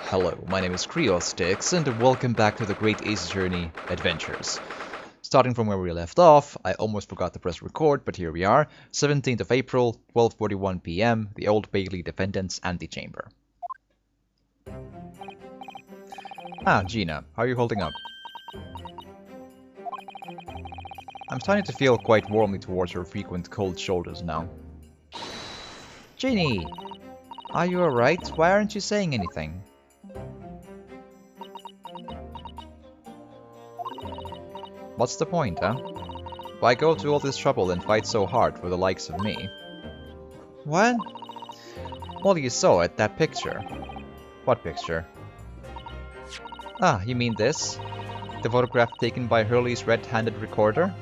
Hello, my name is Creostix, and welcome back to the Great Ace Journey Adventures. Starting from where we left off, I almost forgot to press record, but here we are, 17th of April, 12:41 p.m., the Old Bailey Defendant's Antechamber. Ah, Gina, how are you holding up? I'm starting to feel quite warmly towards your frequent cold shoulders now. Ginny! Are you alright? Why aren't you saying anything? What's the point, huh? Why go to all this trouble and fight so hard for the likes of me? What? Well, you saw it, that picture. What picture? Ah, you mean this? The photograph taken by Hurley's red-handed recorder?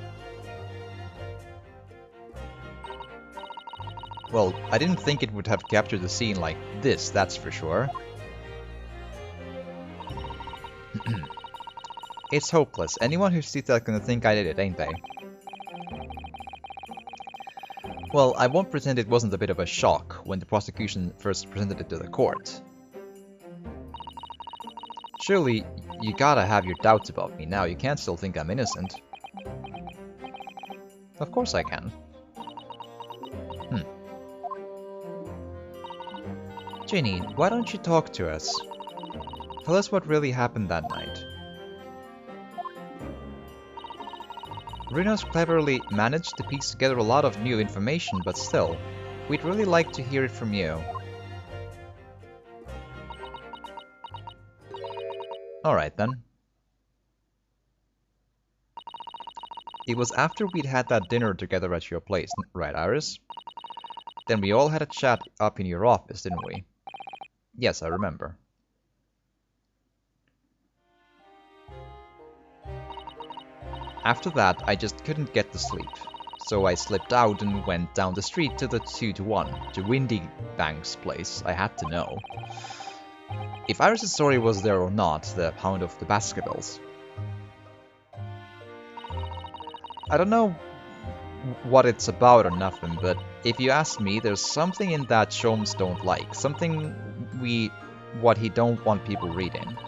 Well, I didn't think it would have captured the scene like this, that's for sure. It's hopeless. Anyone who sees that gonna think I did it, ain't they? Well, I won't pretend it wasn't a bit of a shock when the prosecution first presented it to the court. Surely, you gotta have your doubts about me now. You can't still think I'm innocent. Of course I can. Ginny, why don't you talk to us? Tell us what really happened that night. Runos cleverly managed to piece together a lot of new information, but still, we'd really like to hear it from you. Alright then. It was after we'd had that dinner together at your place, right, Iris? Then we all had a chat up in your office, didn't we? Yes, I remember. After that, I just couldn't get to sleep, so I slipped out and went down the street to the 2-1, to Windy Bank's place. I had to know. If Iris' story was there or not, the Hound of the Baskervilles. I don't know what it's about or nothing, but if you ask me, there's something in that Sholmes don't like. Something what he don't want people reading.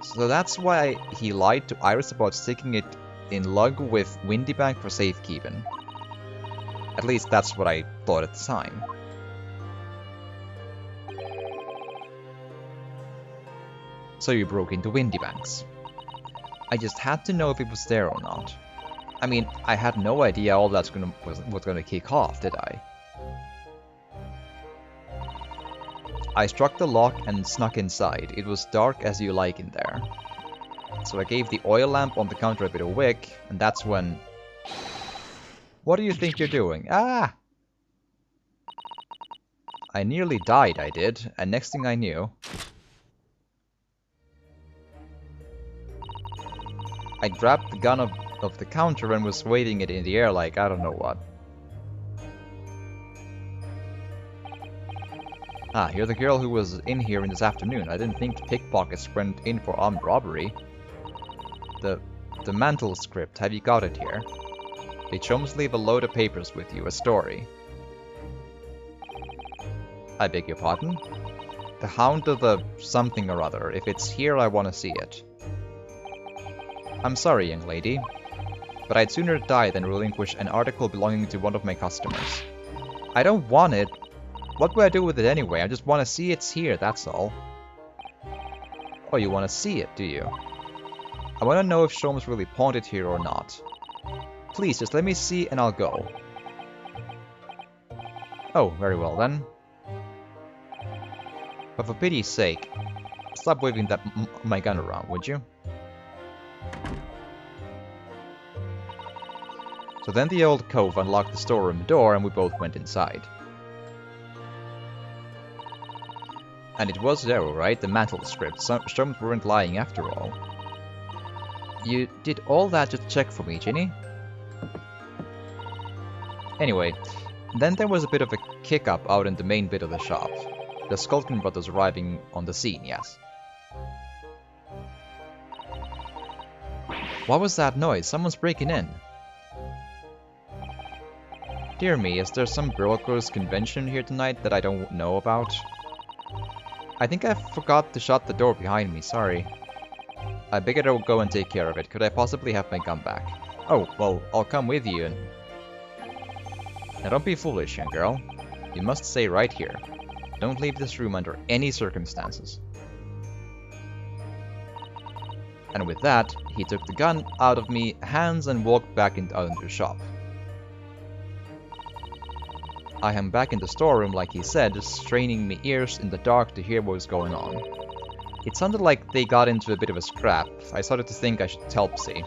So that's why he lied to Iris about sticking it in lug with Windybank for safekeeping. At least that's what I thought at the time. So you broke into Windybank's. I just had to know if it was there or not. I mean, I had no idea all that's was gonna kick off, did I? I struck the lock and snuck inside. It was dark as you like in there. So I gave the oil lamp on the counter a bit of wick, and that's when... What do you think you're doing? Ah! I nearly died, I did, and next thing I knew... I grabbed the gun of the counter and was waving it in the air like I don't know what. Ah, you're the girl who was in here this afternoon. I didn't think pickpockets went in for armed robbery. The mantle script, have you got it here? They chums leave a load of papers with you, a story. I beg your pardon? The Hound of the something or other. If it's here, I want to see it. I'm sorry, young lady, but I'd sooner die than relinquish an article belonging to one of my customers. I don't want it. What would I do with it anyway? I just want to see it's here, that's all. Oh, you want to see it, do you? I want to know if Sholmes really pawned it here or not. Please, just let me see and I'll go. Oh, very well then. But for pity's sake, stop waving my gun around, would you? So then the old cove unlocked the storeroom door and we both went inside. And it was there, alright, the mantle script. Sholmes weren't lying after all. You did all that just to check for me, Ginny? Anyway, then there was a bit of a kick-up out in the main bit of the shop. The Skulkin brothers arriving on the scene, yes. What was that noise? Someone's breaking in. Dear me, is there some Brokers convention here tonight that I don't know about? I think I forgot to shut the door behind me, sorry. I figured I would go and take care of it. Could I possibly have my gun back? Oh, well, I'll come with you and... Now don't be foolish, young girl. You must stay right here. Don't leave this room under any circumstances. And with that, he took the gun out of me hands and walked back out into the shop. I am back in the storeroom like he said, straining my ears in the dark to hear what was going on. It sounded like they got into a bit of a scrap. I started to think I should help see.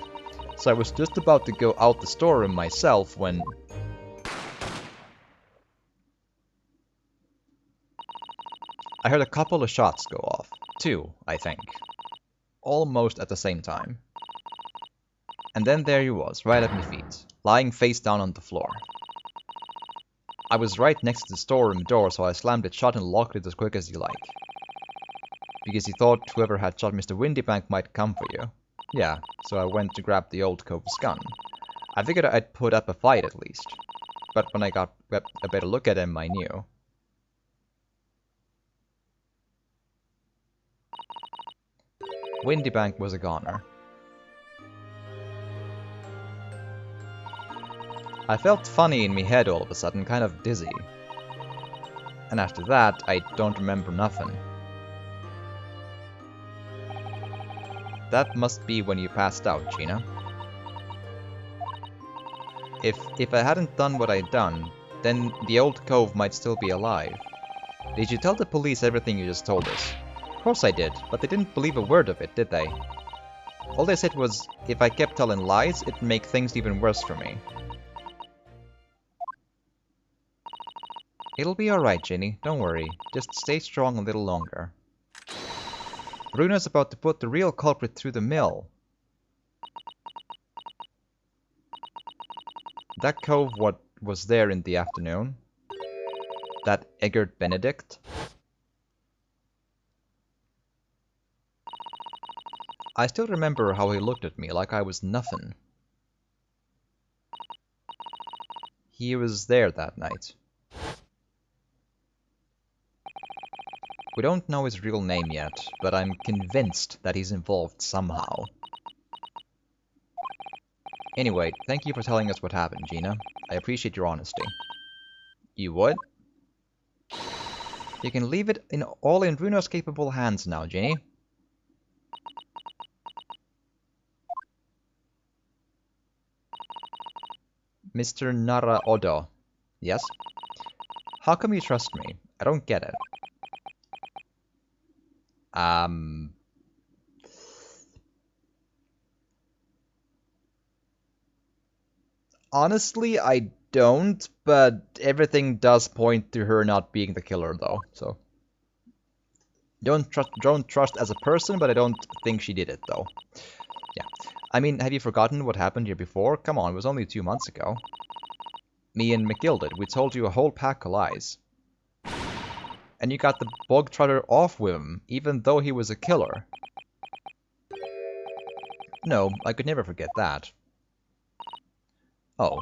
So I was just about to go out the storeroom myself when... I heard a couple of shots go off. 2, I think. Almost at the same time. And then there he was, right at my feet, lying face down on the floor. I was right next to the storeroom door, so I slammed it shut and locked it as quick as you like. Because he thought whoever had shot Mr. Windybank might come for you. Yeah, so I went to grab the old cove's gun. I figured I'd put up a fight at least. But when I got a better look at him, I knew. Windybank was a goner. I felt funny in me head all of a sudden, kind of dizzy. And after that, I don't remember nothing. That must be when you passed out, Gina. If I hadn't done what I'd done, then the old cove might still be alive. Did you tell the police everything you just told us? Of course I did, but they didn't believe a word of it, did they? All they said was, if I kept telling lies, it'd make things even worse for me. It'll be alright, Ginny, don't worry. Just stay strong a little longer. Bruno's about to put the real culprit through the mill. That cove what was there in the afternoon? That Eggert Benedict? I still remember how he looked at me like I was nothing. He was there that night. We don't know his real name yet, but I'm convinced that he's involved somehow. Anyway, thank you for telling us what happened, Gina. I appreciate your honesty. You would? You can leave it all in Bruno's capable hands now, Ginny. Mr. Nara Odo. Yes? How come you trust me? I don't get it. Honestly, I don't, but everything does point to her not being the killer, though, so... Don't trust as a person, but I don't think she did it, though. Yeah. I mean, have you forgotten what happened here before? Come on, it was only 2 months ago. Me and McGill did. We told you a whole pack of lies. And you got the bog trotter off with him, even though he was a killer. No, I could never forget that. Oh.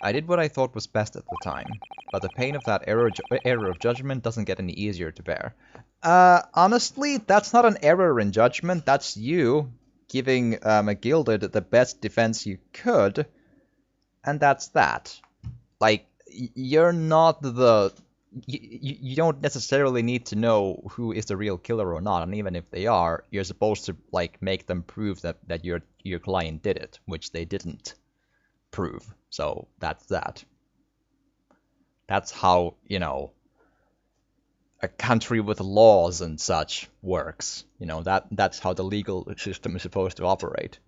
I did what I thought was best at the time, but the pain of that error of judgment doesn't get any easier to bear. Honestly, that's not an error in judgment, that's you giving McGilded the best defense you could, and that's that. Like, you're not the... You don't necessarily need to know who is the real killer or not, and even if they are, you're supposed to, like, make them prove that your client did it, which they didn't prove. So that's that. That's how, you know, a country with laws and such works. You know, that's how the legal system is supposed to operate.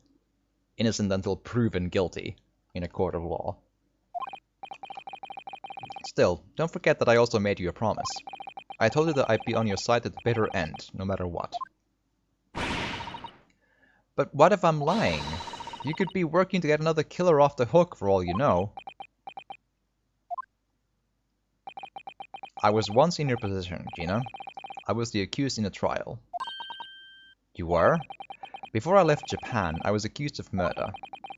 Innocent until proven guilty in a court of law. Still, don't forget that I also made you a promise. I told you that I'd be on your side at the bitter end, no matter what. But what if I'm lying? You could be working to get another killer off the hook for all you know. I was once in your position, Gina. I was the accused in a trial. You were? Before I left Japan, I was accused of murder.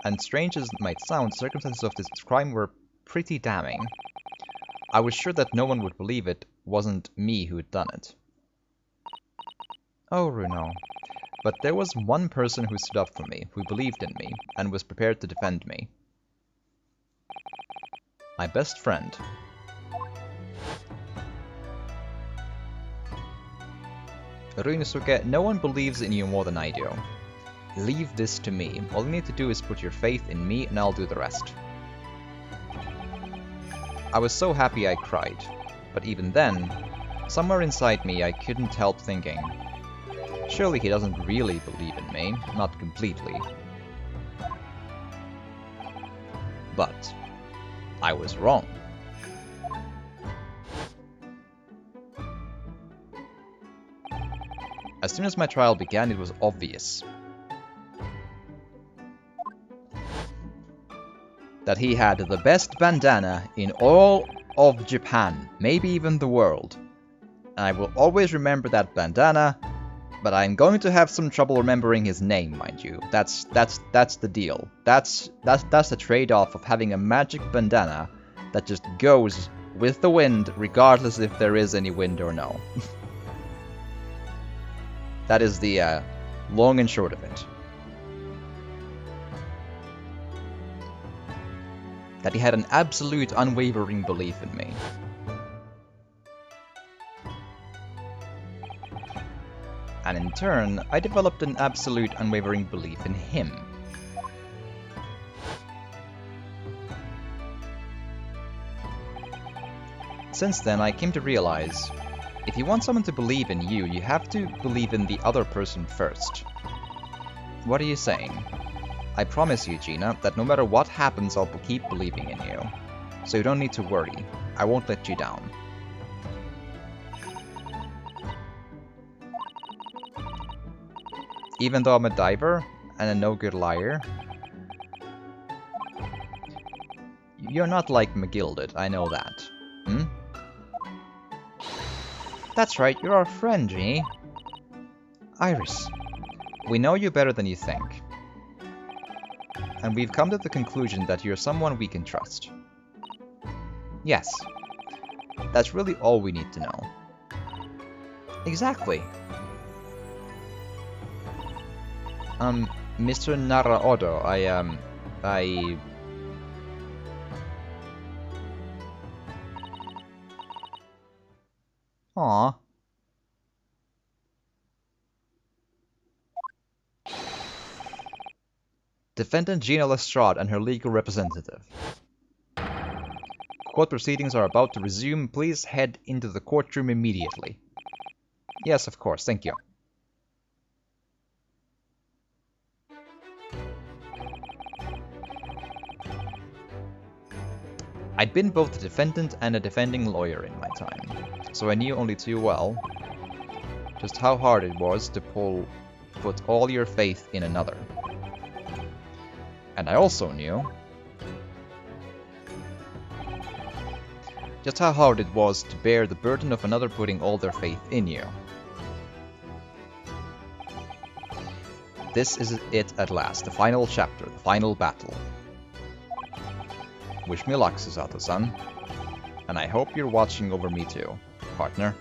And strange as it might sound, the circumstances of this crime were pretty damning. I was sure that no one would believe it wasn't me who'd done it. Oh, Runo. But there was one person who stood up for me, who believed in me, and was prepared to defend me. My best friend. Ryunosuke, no one believes in you more than I do. Leave this to me. All you need to do is put your faith in me and I'll do the rest. I was so happy I cried, but even then, somewhere inside me I couldn't help thinking, surely he doesn't really believe in me, not completely. But I was wrong. As soon as my trial began, it was obvious that he had the best bandana in all of Japan, maybe even the world. And I will always remember that bandana, but I'm going to have some trouble remembering his name, mind you. That's the deal. That's the trade-off of having a magic bandana that just goes with the wind, regardless if there is any wind or no. That is the long and short of it. That he had an absolute unwavering belief in me. And in turn, I developed an absolute unwavering belief in him. Since then, I came to realize, if you want someone to believe in you, you have to believe in the other person first. What are you saying? I promise you, Gina, that no matter what happens, I'll keep believing in you. So you don't need to worry. I won't let you down. Even though I'm a diver and a no-good liar? You're not like McGilded, I know that. Hmm? That's right, you're our friend, Ginny. Iris, we know you better than you think. And we've come to the conclusion that you're someone we can trust. Yes. That's really all we need to know. Exactly. Mr. Naraodo, Aww. Defendant Gina Lestrade and her legal representative. Court proceedings are about to resume. Please head into the courtroom immediately. Yes, of course. Thank you. I'd been both a defendant and a defending lawyer in my time, so I knew only too well just how hard it was to put all your faith in another. And I also knew just how hard it was to bear the burden of another putting all their faith in you. This is it at last, the final chapter, the final battle. Wish me luck, Susato-san. And I hope you're watching over me too, partner.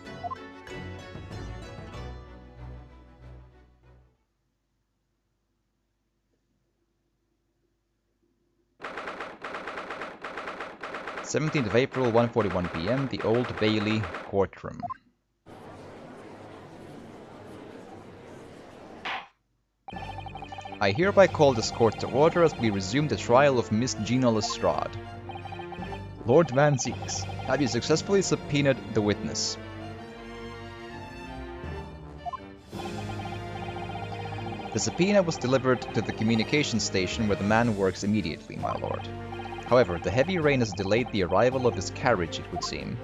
th of April, 1:41 p.m., the Old Bailey courtroom. I hereby call this court to order as we resume the trial of Miss Gina Lestrade. Lord Van Zieks, have you successfully subpoenaed the witness? The subpoena was delivered to the communications station where the man works immediately, my lord. However, the heavy rain has delayed the arrival of his carriage, it would seem.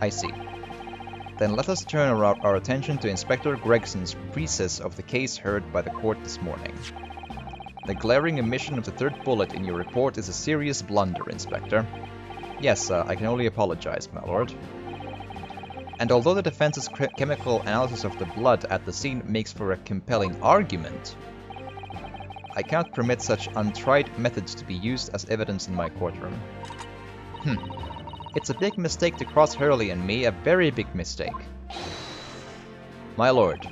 I see. Then let us turn our attention to Inspector Gregson's precis of the case heard by the court this morning. The glaring omission of the third bullet in your report is a serious blunder, Inspector. Yes, I can only apologize, my lord. And although the defense's chemical analysis of the blood at the scene makes for a compelling argument, I cannot permit such untried methods to be used as evidence in my courtroom. It's a big mistake to cross Hurley and me, a very big mistake. My lord,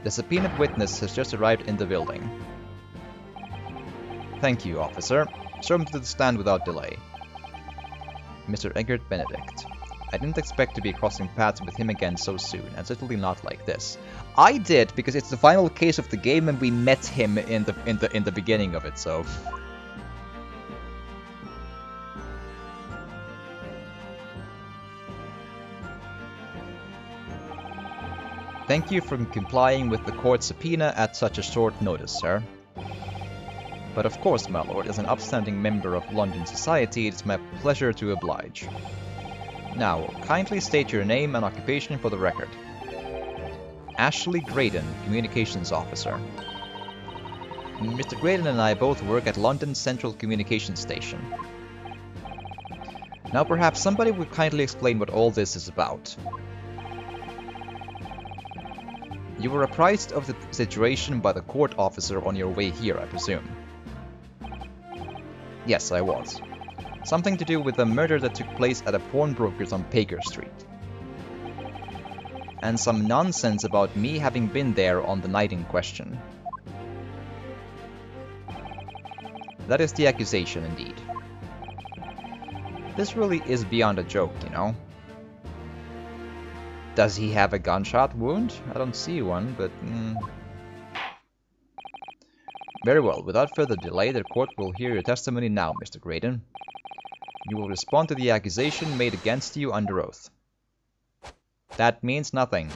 the subpoenaed witness has just arrived in the building. Thank you, officer. Show him to the stand without delay. Mr. Eggert Benedict. I didn't expect to be crossing paths with him again so soon, and certainly not like this. I did, because it's the final case of the game and we met him in the beginning of it, so... Thank you for complying with the court subpoena at such a short notice, sir. But of course, my lord, as an upstanding member of London society, it's my pleasure to oblige. Now, kindly state your name and occupation for the record. Ashley Graydon, Communications Officer. Mr. Graydon and I both work at London Central Communications Station. Now perhaps somebody would kindly explain what all this is about. You were apprised of the situation by the court officer on your way here, I presume. Yes, I was. Something to do with the murder that took place at a pawnbroker's on Baker Street. And some nonsense about me having been there on the night in question. That is the accusation, indeed. This really is beyond a joke, you know. Does he have a gunshot wound? I don't see one, but... Very well, without further delay, the court will hear your testimony now, Mr. Graydon. You will respond to the accusation made against you under oath. That means nothing,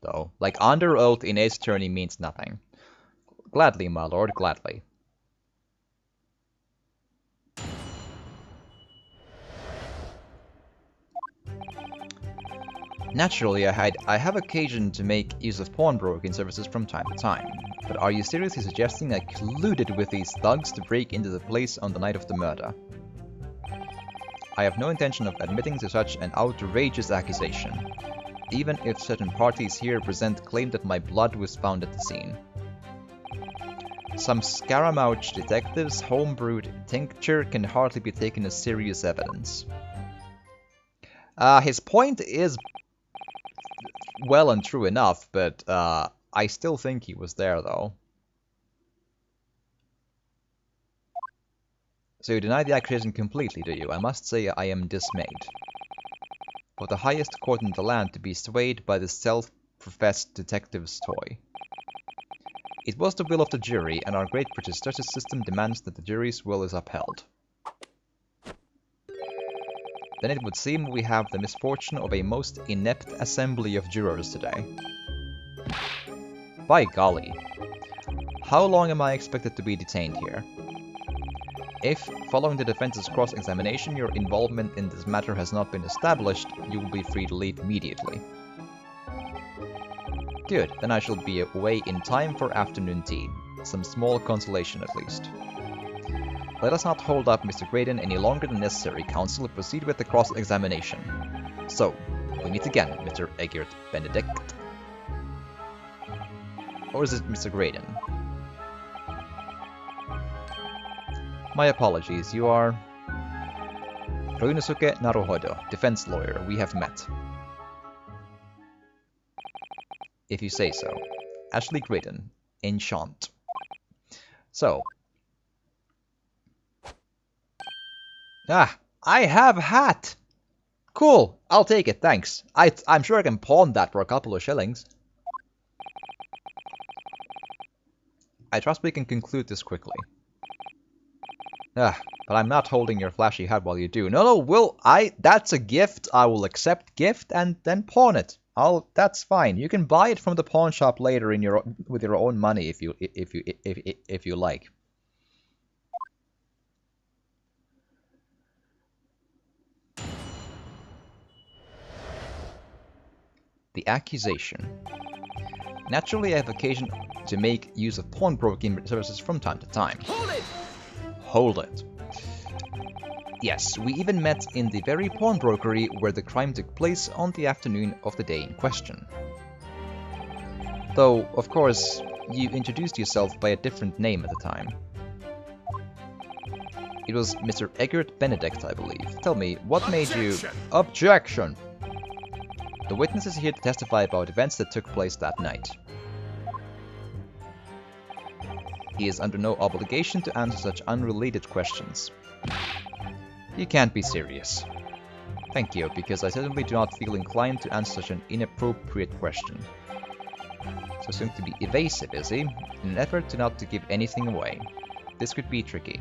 though. Like, under oath in Ace Attorney means nothing. Gladly, my lord, gladly. Naturally, I have occasion to make use of pawnbroking services from time to time. But are you seriously suggesting I colluded with these thugs to break into the place on the night of the murder? I have no intention of admitting to such an outrageous accusation, even if certain parties here present claim that my blood was found at the scene. Some Scaramouche detective's homebrewed tincture can hardly be taken as serious evidence. His point is well and true enough, but I still think he was there, though. So you deny the accusation completely, do you? I must say I am dismayed. For the highest court in the land to be swayed by the self-professed detective's toy. It was the will of the jury, and our great British justice system demands that the jury's will is upheld. Then it would seem we have the misfortune of a most inept assembly of jurors today. By golly. How long am I expected to be detained here? If, following the defense's cross-examination, your involvement in this matter has not been established, you will be free to leave immediately. Good, then I shall be away in time for afternoon tea. Some small consolation at least. Let us not hold up Mr. Graydon any longer than necessary, counsel, and proceed with the cross-examination. So, we meet again, Mr. Eggert Benedict. Or is it Mr. Graydon? My apologies, you are... Ryunosuke Naruhodo, defense lawyer. We have met. If you say so. Ashley Graydon, enchant. So... Ah, I have a hat! Cool, I'll take it, thanks. I'm sure I can pawn that for a couple of shillings. I trust we can conclude this quickly. Ah, but I'm not holding your flashy hat while you do. No, that's a gift. I will accept gift and then pawn it. That's fine. You can buy it from the pawn shop later with your own money if you like. The accusation. Naturally, I have occasion to make use of pawnbroking services from time to time. Hold it! Hold it. Yes, we even met in the very pawnbrokery where the crime took place on the afternoon of the day in question. Though, of course, you introduced yourself by a different name at the time. It was Mr. Eggert Benedict, I believe. Tell me, what made you... Objection! The witness is here to testify about events that took place that night. He is under no obligation to answer such unrelated questions. You can't be serious. Thank you, because I certainly do not feel inclined to answer such an inappropriate question. So he's going to be evasive, is he? In an effort to not to give anything away. This could be tricky.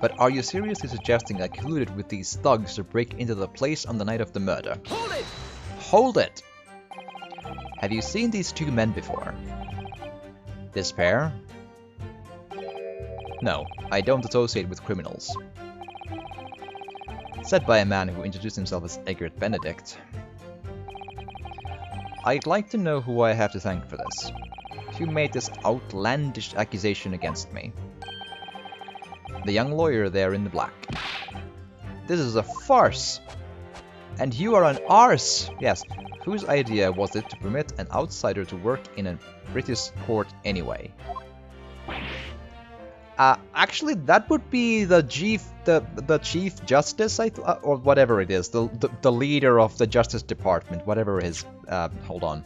But are you seriously suggesting I colluded with these thugs to break into the place on the night of the murder? Hold it! Hold it! Have you seen these two men before? This pair? No, I don't associate with criminals. Said by a man who introduced himself as Egbert Benedict. I'd like to know who I have to thank for this. Who made this outlandish accusation against me? The young lawyer there in the black. This is a farce! And you are an arse! Yes, whose idea was it to permit an outsider to work in a British court anyway? Actually, that would be the chief justice, or whatever it is, the leader of the Justice Department, whatever it is. Hold on.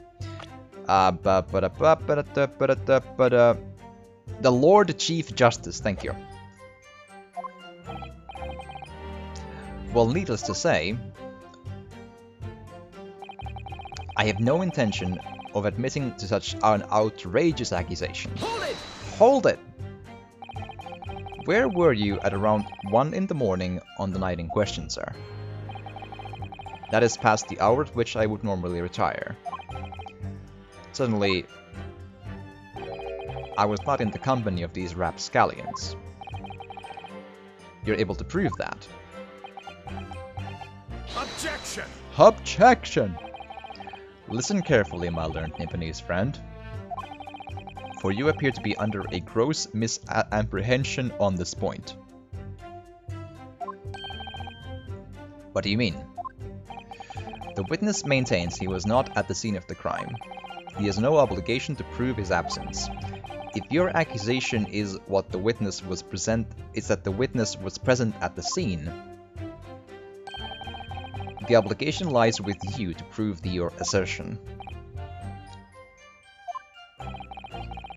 The Lord Chief Justice, thank you. Well, needless to say, I have no intention of admitting to such an outrageous accusation. Hold it! Hold it! Where were you at around 1 in the morning on the night in question, sir? That is past the hour at which I would normally retire. Suddenly, I was not in the company of these rapscallions. You're able to prove that. Objection! Objection! Listen carefully, my learned Nipponese friend. For you appear to be under a gross misapprehension on this point. What do you mean? The witness maintains he was not at the scene of the crime. He has no obligation to prove his absence. If your accusation is that the witness was present at the scene, the obligation lies with you to prove your assertion.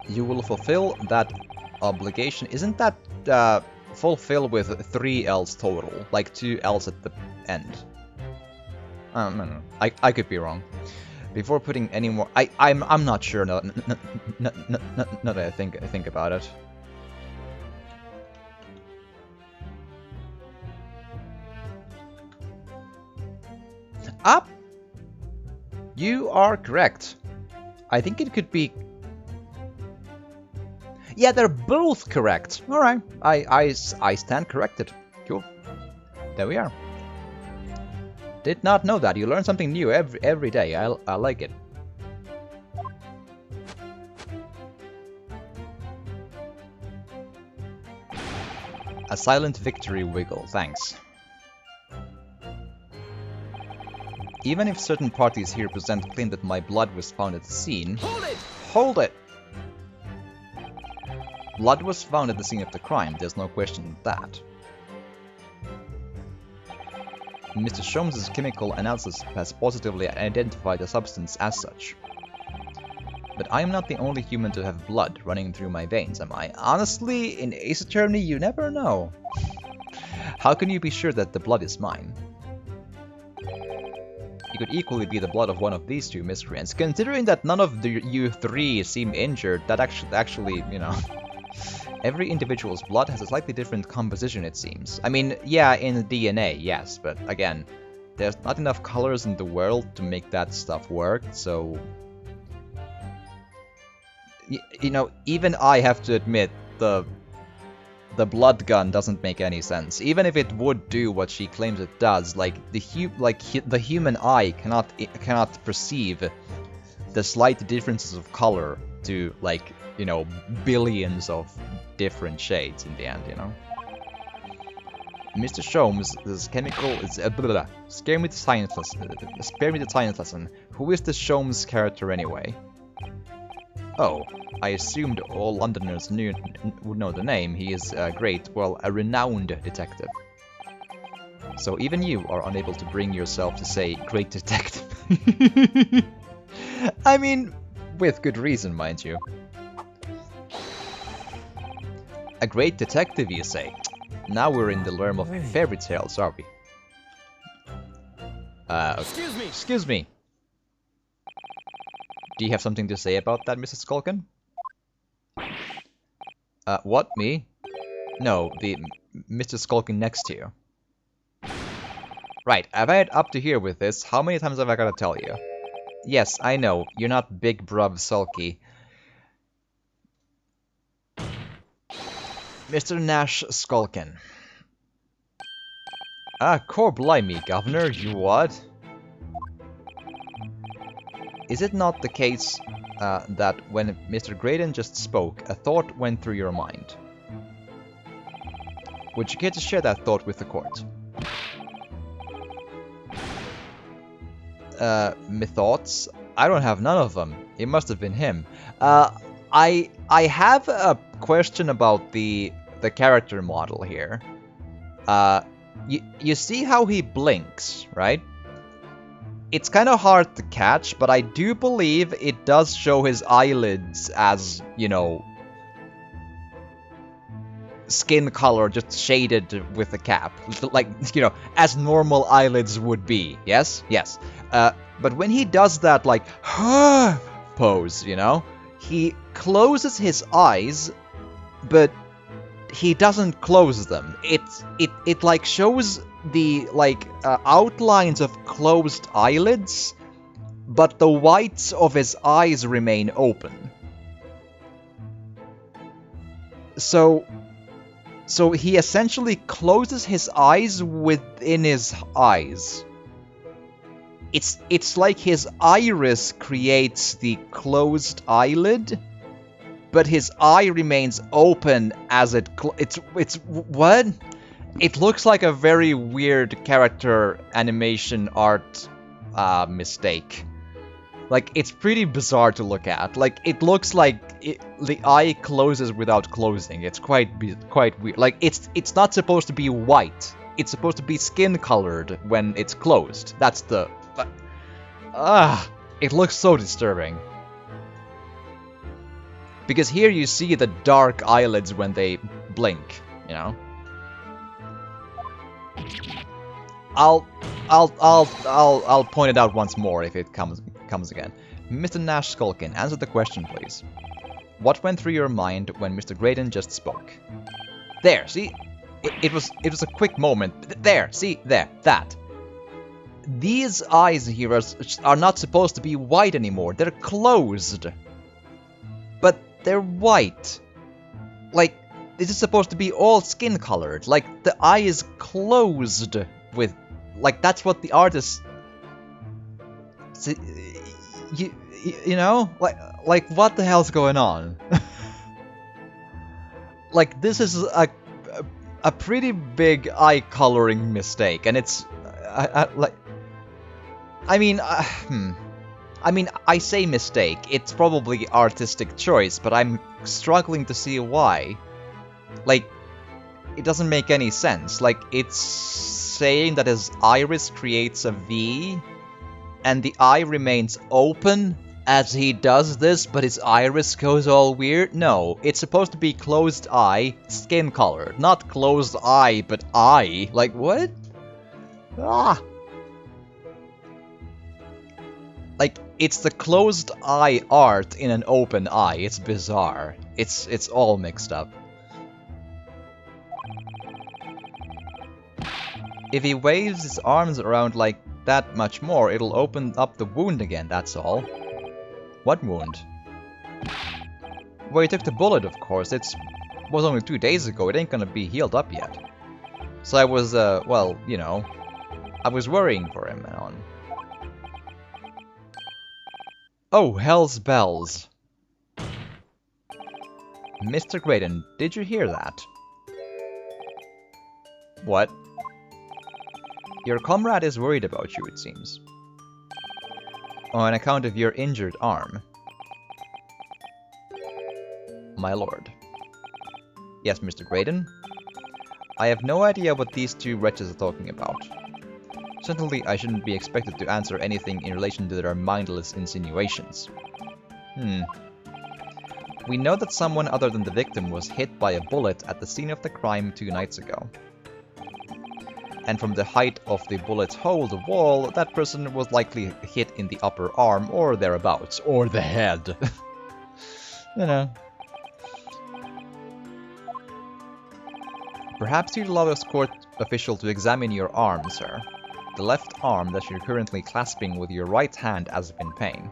You will fulfill that obligation. Isn't that fulfill with 3 L's total? Like 2 L's at the end? No. I could be wrong. Before putting any more, I'm not sure. No, that I think about it. Up. You are correct. I think it could be. Yeah, they're both correct. All right, I stand corrected. Cool. There we are. Did not know that. You learn something new every day. I like it. A silent victory wiggle. Thanks. Even if certain parties here present claim that my blood was found at the scene... Hold it! Hold it! Blood was found at the scene of the crime, there's no question of that. Mr. Sholmes' chemical analysis has positively identified the substance as such. But I am not the only human to have blood running through my veins, am I? Honestly, in Ace Attorney, you never know. How can you be sure that the blood is mine? It could equally be the blood of one of these two miscreants. Considering that none of you 3 seem injured, that actually, you know... Every individual's blood has a slightly different composition, it seems. I mean, yeah, in the DNA, yes, but again, there's not enough colors in the world to make that stuff work, so... You know, even I have to admit, the blood gun doesn't make any sense. Even if it would do what she claims it does, like, the human eye cannot perceive the slight differences of color to, like, you know, billions of different shades in the end, you know. Mr. Sholmes, this chemical is spare me the science lesson. Spare me the science lesson. Who is this Sholmes character anyway? Oh, I assumed all Londoners would know the name. He is great, well, a renowned detective. So even you are unable to bring yourself to say great detective. I mean, with good reason, mind you. A great detective, you say? Now we're in the realm of fairy tales, are we? Excuse me! Excuse me. Do you have something to say about that, Mrs. Skulkin? What, me? No, the Mr. Skulkin next to you. Right, I've had up to here with this. How many times have I gotta tell you? Yes, I know, you're not big bruv sulky. Mr. Nash Skulkin. Ah, Corblimey, Governor, you what? Is it not the case that when Mr. Graydon just spoke, a thought went through your mind? Would you care to share that thought with the court? My thoughts? I don't have none of them. It must have been him. I have a question about the character model here. You see how he blinks, right? It's kind of hard to catch, but I do believe it does show his eyelids as, you know, skin color just shaded with a cap. Like, you know, as normal eyelids would be. Yes? Yes. But when he does that, like, pose, you know, he closes his eyes, but he doesn't close them. It like shows the like outlines of closed eyelids, but the whites of his eyes remain open. So he essentially closes his eyes within his eyes. It's like his iris creates the closed eyelid, but his eye remains open as it's what? It looks like a very weird character animation art mistake. Like, it's pretty bizarre to look at. Like, it looks like the eye closes without closing. It's quite weird. Like, it's not supposed to be white. It's supposed to be skin colored when it's closed. That's the... it looks so disturbing. Because here you see the dark eyelids when they blink, you know? I'll point it out once more if it comes again. Mr. Nash Skulkin, answer the question, please. What went through your mind when Mr. Graydon just spoke? There, see? It was a quick moment. There, see? There, that. These eyes here are not supposed to be white anymore. They're closed. But they're white. Like, this is supposed to be all skin colored. Like, the eye is closed with... Like, that's what the artist... You know? Like what the hell's going on? Like, this is a pretty big eye coloring mistake, and it's... like... I mean, I say mistake. It's probably artistic choice, but I'm struggling to see why. Like, it doesn't make any sense. Like, it's saying that his iris creates a V, and the eye remains open as he does this, but his iris goes all weird? No, it's supposed to be closed eye, skin color. Not closed eye, but eye. Like, what? Like, it's the closed eye art in an open eye. It's bizarre. It's all mixed up. If he waves his arms around like that much more, it'll open up the wound again, that's all. What wound? Well, he took the bullet, of course. It was only 2 days ago. It ain't gonna be healed up yet. So I was, well, you know, I was worrying for him and on. Oh, hell's bells. Mr. Graydon, did you hear that? What? Your comrade is worried about you, it seems. On account of your injured arm. My lord. Yes, Mr. Graydon? I have no idea what these two wretches are talking about. Certainly, I shouldn't be expected to answer anything in relation to their mindless insinuations. We know that someone other than the victim was hit by a bullet at the scene of the crime 2 nights ago. And from the height of the bullet's hole, the wall, that person was likely hit in the upper arm or thereabouts. Or the head. You know. Perhaps you'd allow this court official to examine your arm, sir. The left arm that you're currently clasping with your right hand as if in pain.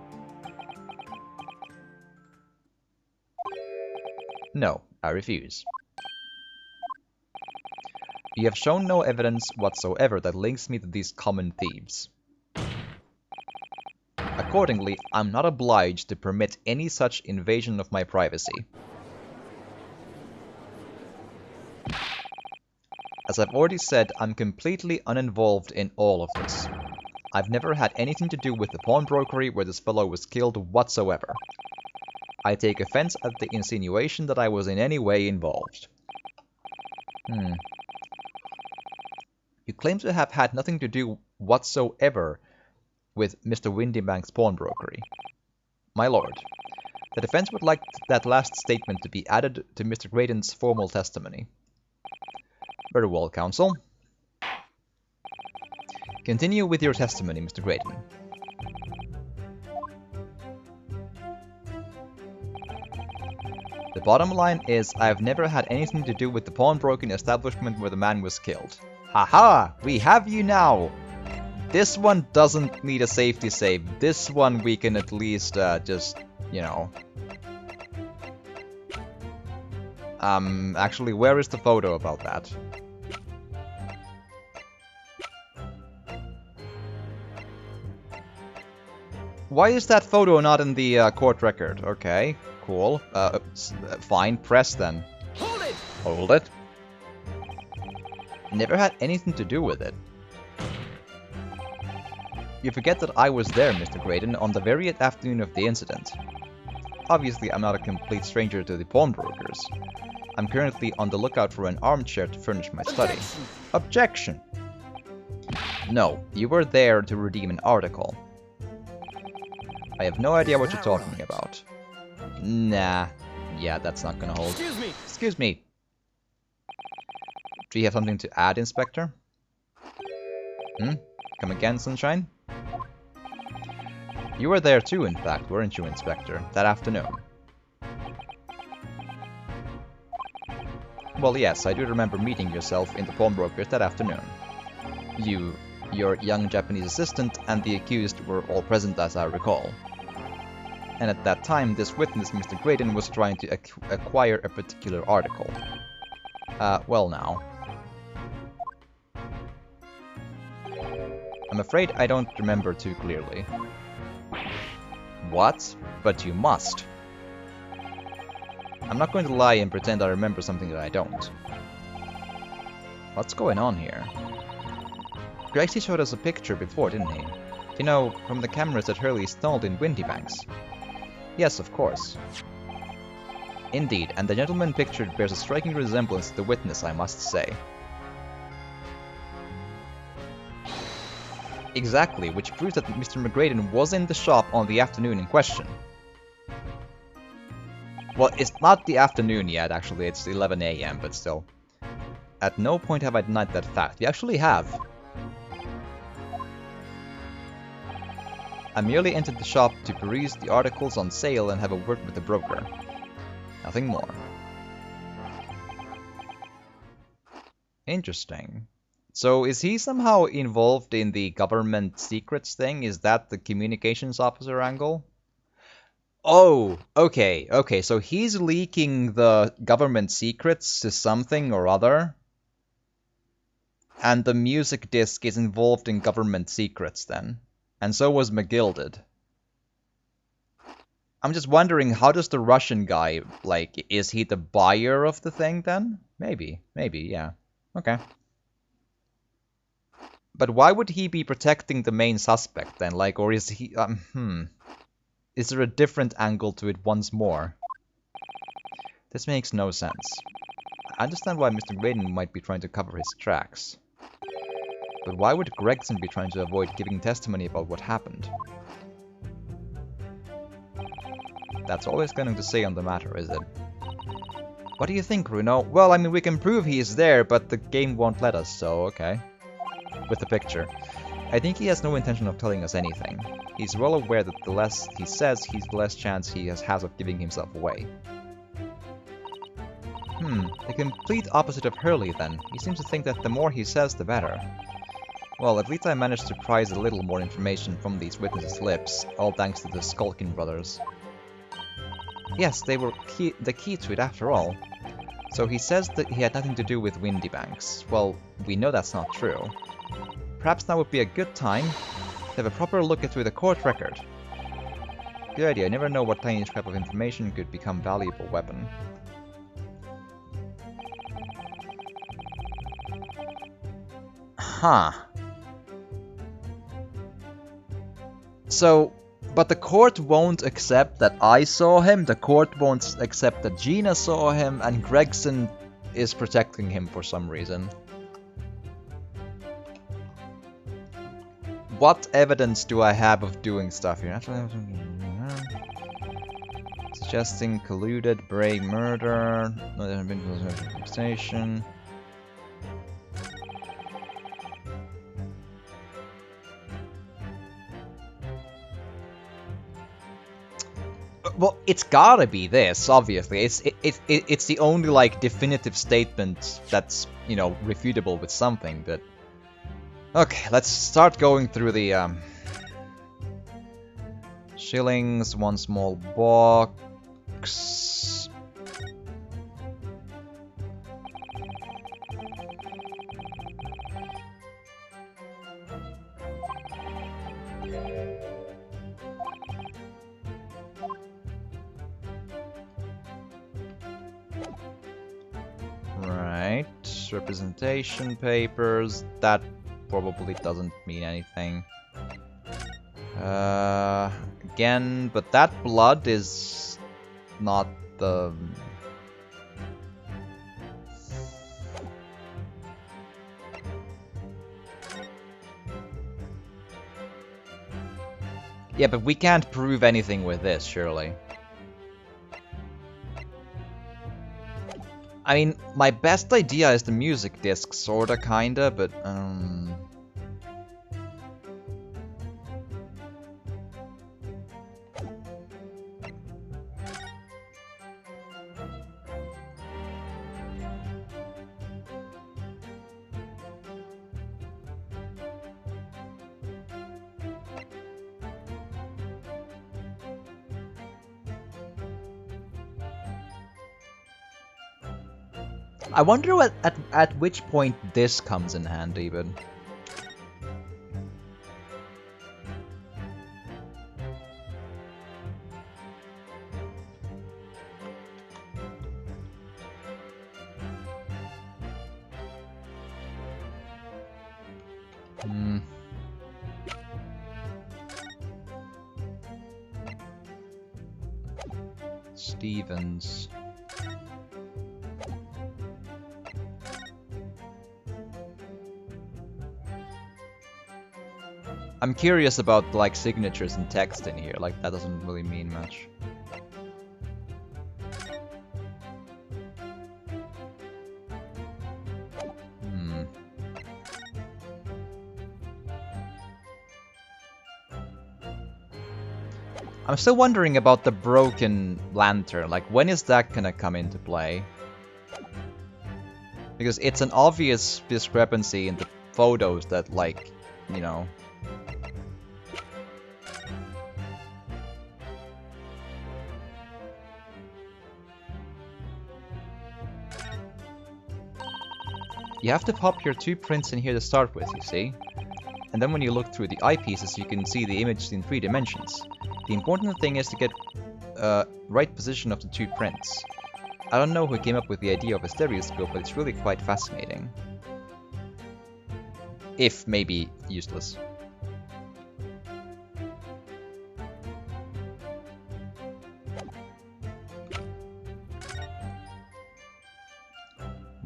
No, I refuse. You have shown no evidence whatsoever that links me to these common thieves. Accordingly, I'm not obliged to permit any such invasion of my privacy. As I've already said, I'm completely uninvolved in all of this. I've never had anything to do with the pawnbrokery where this fellow was killed whatsoever. I take offense at the insinuation that I was in any way involved. You claim to have had nothing to do whatsoever with Mr. Windybank's pawnbrokery. My lord, the defense would like that last statement to be added to Mr. Graydon's formal testimony. Very well, counsel. Continue with your testimony, Mr. Graydon. The bottom line is, I have never had anything to do with the pawnbroking establishment where the man was killed. Haha! We have you now! This one doesn't need a safety save. This one we can at least, just, you know... actually, where is the photo about that? Why is that photo not in the court record? Okay, cool. Fine, press then. Hold it! Hold it. Never had anything to do with it. You forget that I was there, Mr. Graydon, on the very afternoon of the incident. Obviously, I'm not a complete stranger to the pawnbrokers. I'm currently on the lookout for an armchair to furnish my study. Objection! No, you were there to redeem an article. I have no idea what you're talking about. Nah. Yeah, that's not gonna hold. Excuse me! Excuse me! Do you have something to add, Inspector? Come again, Sunshine? You were there too, in fact, weren't you, Inspector, that afternoon? Well, yes, I do remember meeting yourself in the pawnbroker's that afternoon. You, your young Japanese assistant, and the accused were all present, as I recall. And at that time, this witness, Mr. Graydon, was trying to acquire a particular article. Well now. I'm afraid I don't remember too clearly. What? But you must. I'm not going to lie and pretend I remember something that I don't. What's going on here? He actually showed us a picture before, didn't he? You know, from the cameras that Hurley stalled in Windybanks. Yes, of course. Indeed, and the gentleman pictured bears a striking resemblance to the witness, I must say. Exactly, which proves that Mr. McGraden was in the shop on the afternoon in question. Well, it's not the afternoon yet, actually, it's 11 AM, but still. At no point have I denied that fact. You actually have. I merely entered the shop to peruse the articles on sale and have a word with the broker. Nothing more. Interesting. So is he somehow involved in the government secrets thing? Is that the communications officer angle? Oh, okay, so he's leaking the government secrets to something or other? And the music disc is involved in government secrets then? And so was McGilded. I'm just wondering, how does the Russian guy, like, is he the buyer of the thing then? Maybe, yeah. Okay. But why would he be protecting the main suspect then? Like, or is he, Is there a different angle to it once more? This makes no sense. I understand why Mr. Graydon might be trying to cover his tracks. But why would Gregson be trying to avoid giving testimony about what happened? That's all he's going to say on the matter, is it? What do you think, Bruno? Well, I mean, we can prove he is there, but the game won't let us, so okay. With the picture. I think he has no intention of telling us anything. He's well aware that the less he says, the less chance he has of giving himself away. The complete opposite of Hurley, then. He seems to think that the more he says, the better. Well, at least I managed to prise a little more information from these witnesses' lips, all thanks to the Skulkin brothers. Yes, they were the key to it after all. So he says that he had nothing to do with Windybanks. Well, we know that's not true. Perhaps now would be a good time to have a proper look through the court record. Good idea, I never know what tiny scrap of information could become a valuable weapon. Huh. So, but the court won't accept that I saw him, the court won't accept that Gina saw him, and Gregson is protecting him for some reason. What evidence do I have of doing stuff here? Suggesting colluded Bray murder, no, there have been station. Well, it's gotta be this, obviously. It's the only, like, definitive statement that's, you know, refutable with something, but... Okay, let's start going through the, shillings, one small box... Right, representation papers, that probably doesn't mean anything. Again, but that blood is not the... Yeah, but we can't prove anything with this, surely. I mean, my best idea is the music disc, sorta, kinda, but, I wonder at which point this comes in handy, but... Stevens... I'm curious about, like, signatures and text in here, like, that doesn't really mean much. I'm still wondering about the broken lantern, like, when is that gonna come into play? Because it's an obvious discrepancy in the photos that, like, you know... You have to pop your two prints in here to start with, you see? And then when you look through the eyepieces, you can see the image in 3 dimensions. The important thing is to get right position of the two prints. I don't know who came up with the idea of a stereoscope, but it's really quite fascinating. If maybe useless.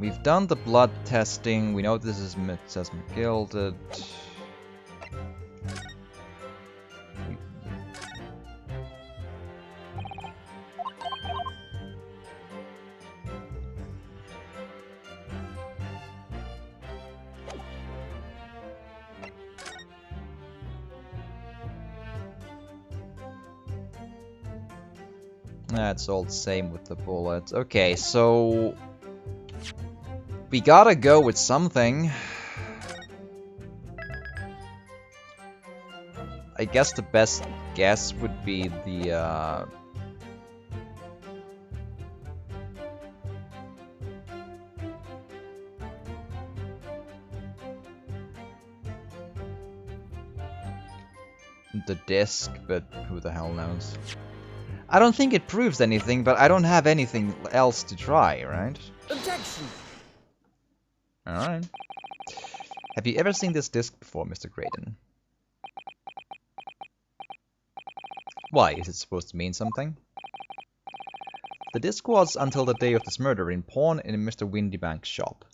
We've done the blood testing. We know this is says McGilded. That's all the same with the bullet. Okay, so we gotta go with something. I guess the best guess would be the disc, but who the hell knows? I don't think it proves anything, but I don't have anything else to try, right? Objection! Alright. Have you ever seen this disc before, Mr. Graydon? Why? Is it supposed to mean something? The disc was, until the day of this murder, in pawn in Mr. Windybank's shop.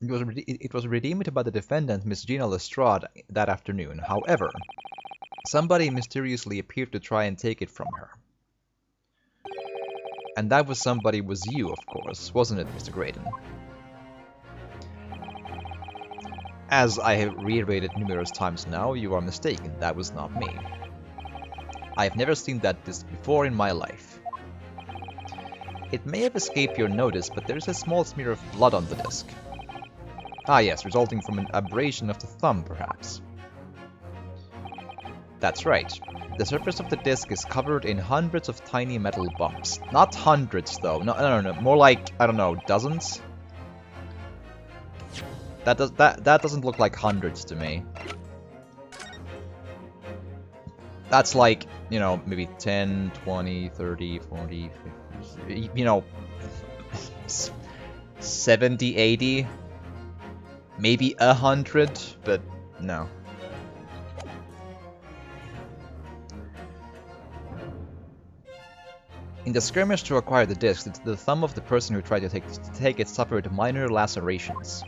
It was redeemed by the defendant, Miss Gina Lestrade, that afternoon. However, somebody mysteriously appeared to try and take it from her. And that was somebody was you, of course, wasn't it, Mr. Graydon? As I have reiterated numerous times now, you are mistaken. That was not me. I have never seen that disc before in my life. It may have escaped your notice, but there is a small smear of blood on the disc. Ah yes, resulting from an abrasion of the thumb, perhaps. That's right. The surface of the disc is covered in hundreds of tiny metal bumps. Not hundreds, though. No. More like, I don't know, dozens? That doesn't look like hundreds to me. That's like, you know, maybe 10, 20, 30, 40, 50, you know, 70, 80, maybe 100, but no. In the skirmish to acquire the disc, the thumb of the person who tried to take it suffered minor lacerations.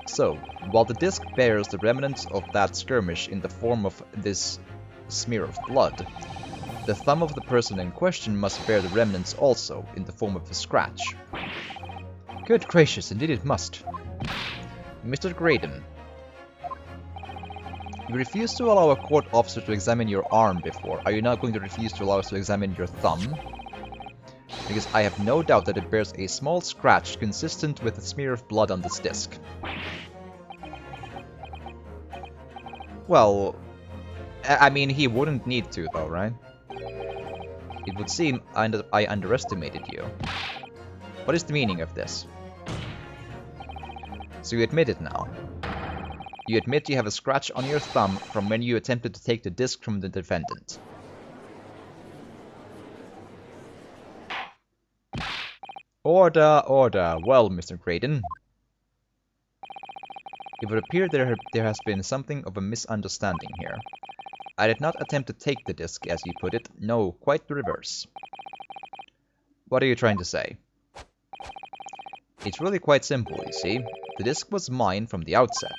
So, while the disc bears the remnants of that skirmish in the form of this smear of blood, the thumb of the person in question must bear the remnants also, in the form of a scratch. Good gracious, indeed it must. Mr. Graydon, you refused to allow a court officer to examine your arm before. Are you now going to refuse to allow us to examine your thumb? Because I have no doubt that it bears a small scratch consistent with a smear of blood on this disc. Well, I mean, he wouldn't need to, though, right? It would seem I underestimated you. What is the meaning of this? So you admit it now. You admit you have a scratch on your thumb from when you attempted to take the disc from the defendant. Order, order. Well, Mr. Graydon. It would appear there has been something of a misunderstanding here. I did not attempt to take the disc, as you put it. No, quite the reverse. What are you trying to say? It's really quite simple, you see. The disc was mine from the outset.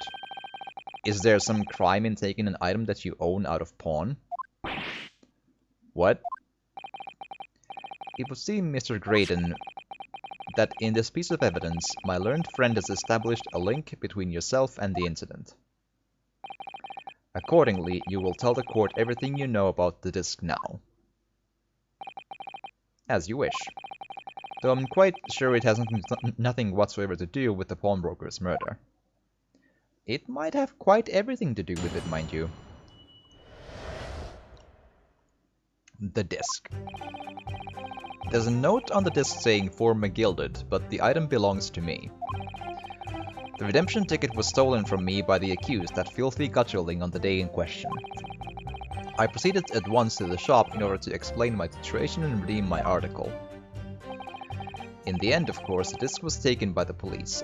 Is there some crime in taking an item that you own out of pawn? What? It would seem, Mr. Graydon, that in this piece of evidence, my learned friend has established a link between yourself and the incident. Accordingly, you will tell the court everything you know about the disc now. As you wish. Though I'm quite sure it has nothing whatsoever to do with the pawnbroker's murder. It might have quite everything to do with it, mind you. The disc. There's a note on the disc saying "for McGilded," but the item belongs to me. The redemption ticket was stolen from me by the accused, that filthy gutterling, on the day in question. I proceeded at once to the shop in order to explain my situation and redeem my article. In the end, of course, the disc was taken by the police.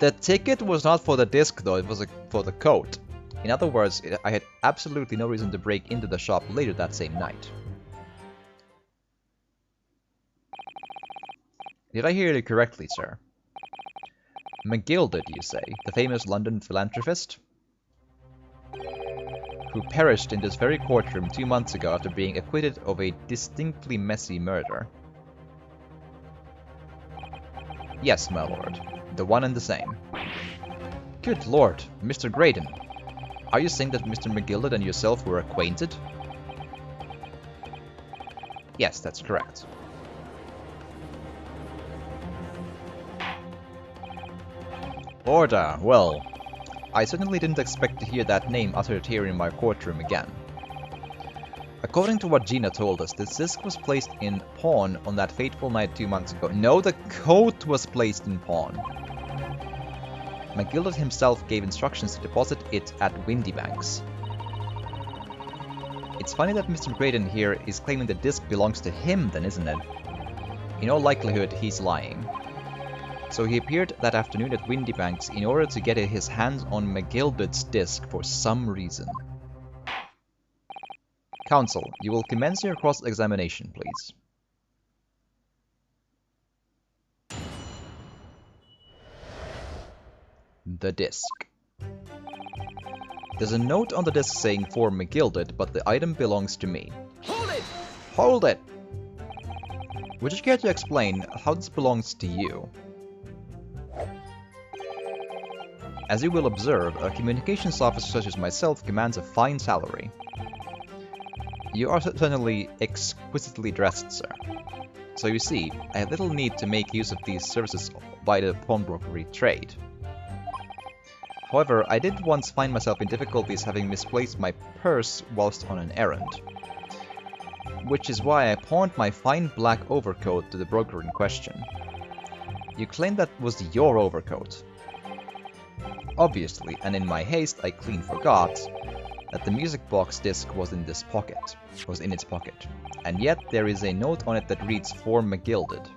The ticket was not for the disc, though, it was for the coat. In other words, I had absolutely no reason to break into the shop later that same night. Did I hear you correctly, sir? McGilded, you say, the famous London philanthropist? Who perished in this very courtroom 2 months ago after being acquitted of a distinctly messy murder. Yes, my lord. The one and the same. Good lord, Mr. Graydon. Are you saying that Mr. McGilded and yourself were acquainted? Yes, that's correct. Order, well, I certainly didn't expect to hear that name uttered here in my courtroom again. According to what Gina told us, this disc was placed in pawn on that fateful night 2 months ago. No, the coat was placed in pawn. McGilded himself gave instructions to deposit it at Windybanks. It's funny that Mr. Graydon here is claiming the disc belongs to him then, isn't it? In all likelihood, he's lying. So he appeared that afternoon at Windybanks in order to get his hands on McGilded's disc for some reason. Counsel, you will commence your cross-examination, please. The disc. There's a note on the disc saying for McGilded, but the item belongs to me. Hold it! Hold it! Would you care to explain how this belongs to you? As you will observe, a communications officer such as myself commands a fine salary. You are certainly exquisitely dressed, sir. So you see, I have little need to make use of these services by the pawnbrokery trade. However, I did once find myself in difficulties having misplaced my purse whilst on an errand. Which is why I pawned my fine black overcoat to the broker in question. You claim that was your overcoat. Obviously, and in my haste I clean forgot that the music box disc was in its pocket, and yet there is a note on it that reads for McGilded.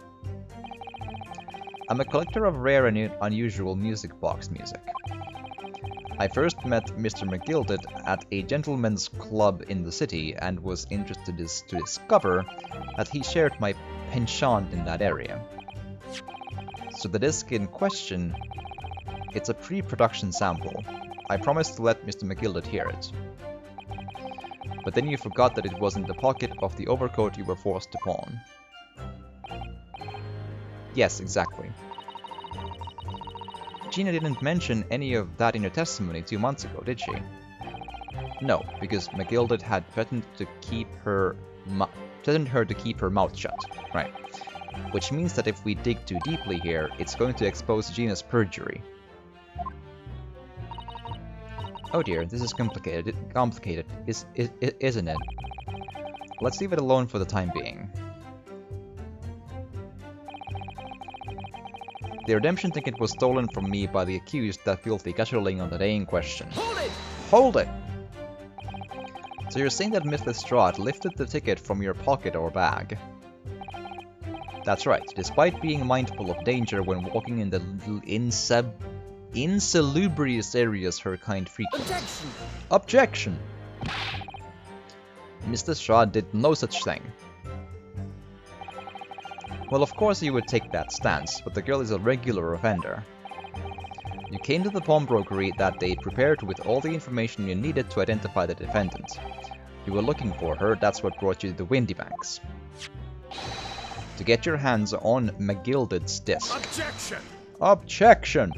I'm a collector of rare and unusual music box music. I first met Mr. McGilded at a gentleman's club in the city and was interested to discover that he shared my penchant in that area. So the disc in question, it's a pre-production sample. I promised to let Mr. McGilded hear it. But then you forgot that it was in the pocket of the overcoat you were forced to pawn. Yes, exactly. Gina didn't mention any of that in her testimony 2 months ago, did she? No, because McGilded had threatened her to keep her mouth shut. Right. Which means that if we dig too deeply here, it's going to expose Gina's perjury. Oh dear, this is complicated, isn't it? Let's leave it alone for the time being. The redemption ticket was stolen from me by the accused, that filthy casualing on the day in question. Hold it! Hold it! So you're saying that Miss Lestrade lifted the ticket from your pocket or bag? That's right, despite being mindful of danger when walking in the insalubrious areas her kind frequents. Objection! Objection! Miss Lestrade did no such thing. Well, of course you would take that stance, but the girl is a regular offender. You came to the pawnbrokery that day prepared with all the information you needed to identify the defendant. You were looking for her, that's what brought you to the Windybanks. To get your hands on McGilded's disc. Objection! Objection!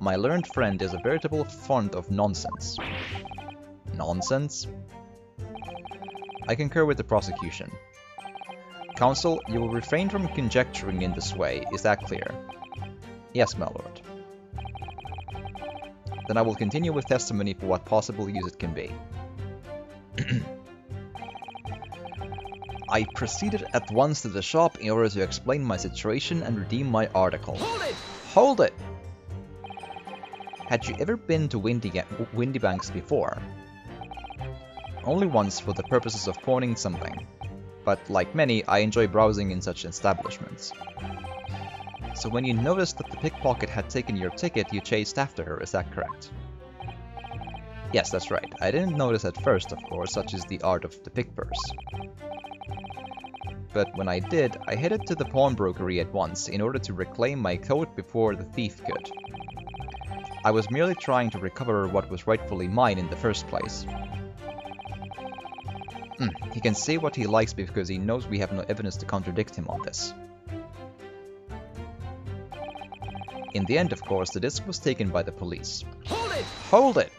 My learned friend is a veritable font of nonsense. Nonsense? I concur with the prosecution. Counsel, you will refrain from conjecturing in this way, is that clear? Yes, my lord. Then I will continue with testimony for what possible use it can be. I proceeded at once to the shop in order to explain my situation and redeem my article. Hold it! Hold it! Had you ever been to Windybanks before? Only once for the purposes of pawning something. But like many, I enjoy browsing in such establishments. So when you noticed that the pickpocket had taken your ticket, you chased after her, is that correct? Yes, that's right. I didn't notice at first, of course, such is the art of the pick purse. But when I did, I headed to the pawnbrokery at once in order to reclaim my coat before the thief could. I was merely trying to recover what was rightfully mine in the first place. He can say what he likes because he knows we have no evidence to contradict him on this. In the end, of course, the disc was taken by the police. Hold it! Hold it!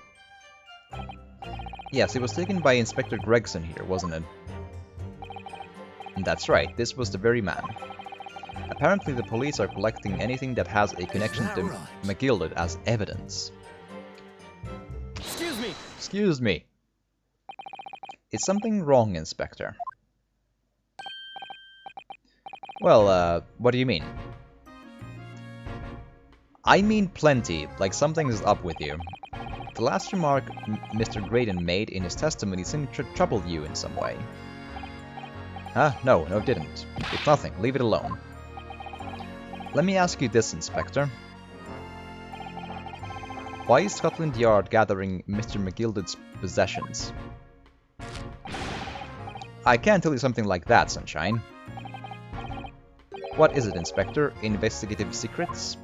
Yes, it was taken by Inspector Gregson here, wasn't it? And that's right, this was the very man. Apparently the police are collecting anything that has a connection to right? McGilded as evidence. Excuse me! Excuse me. Is something wrong, Inspector? Well, what do you mean? I mean plenty, like something's up with you. The last remark Mr. Graydon made in his testimony seemed to trouble you in some way. No, it didn't. It's nothing, leave it alone. Let me ask you this, Inspector. Why is Scotland Yard gathering Mr. McGilded's possessions? I can't tell you something like that, Sunshine. What is it, Inspector? Investigative secrets?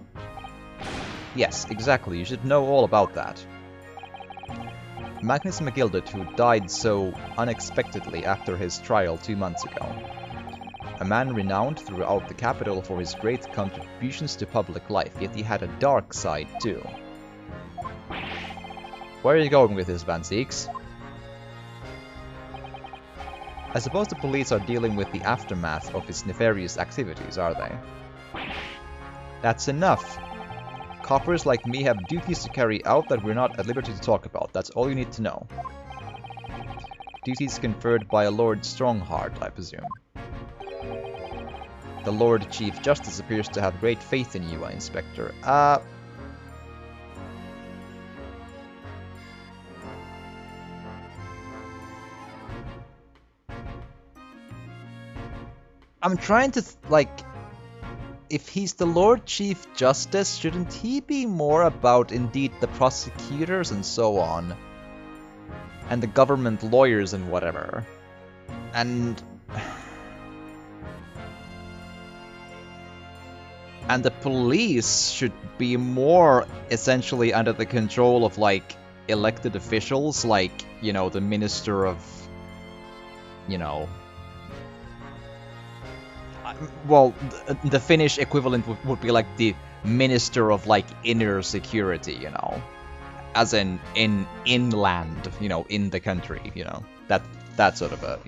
Yes, exactly, you should know all about that. Magnus McGilded, who died so unexpectedly after his trial 2 months ago. A man renowned throughout the capital for his great contributions to public life, yet he had a dark side too. Where are you going with this, Van Zieks? I suppose the police are dealing with the aftermath of his nefarious activities, are they? That's enough! Coppers like me have duties to carry out that we're not at liberty to talk about. That's all you need to know. Duties conferred by a Lord Strongheart, I presume. The Lord Chief Justice appears to have great faith in you, Inspector. I'm trying to, if he's the Lord Chief Justice, shouldn't he be more about, indeed, the prosecutors and so on? And the government lawyers and whatever. And the police should be more essentially under the control of, elected officials, the Minister of, well, the Finnish equivalent would be like the Minister of Inner Security, as in inland, in the country, that sort of a,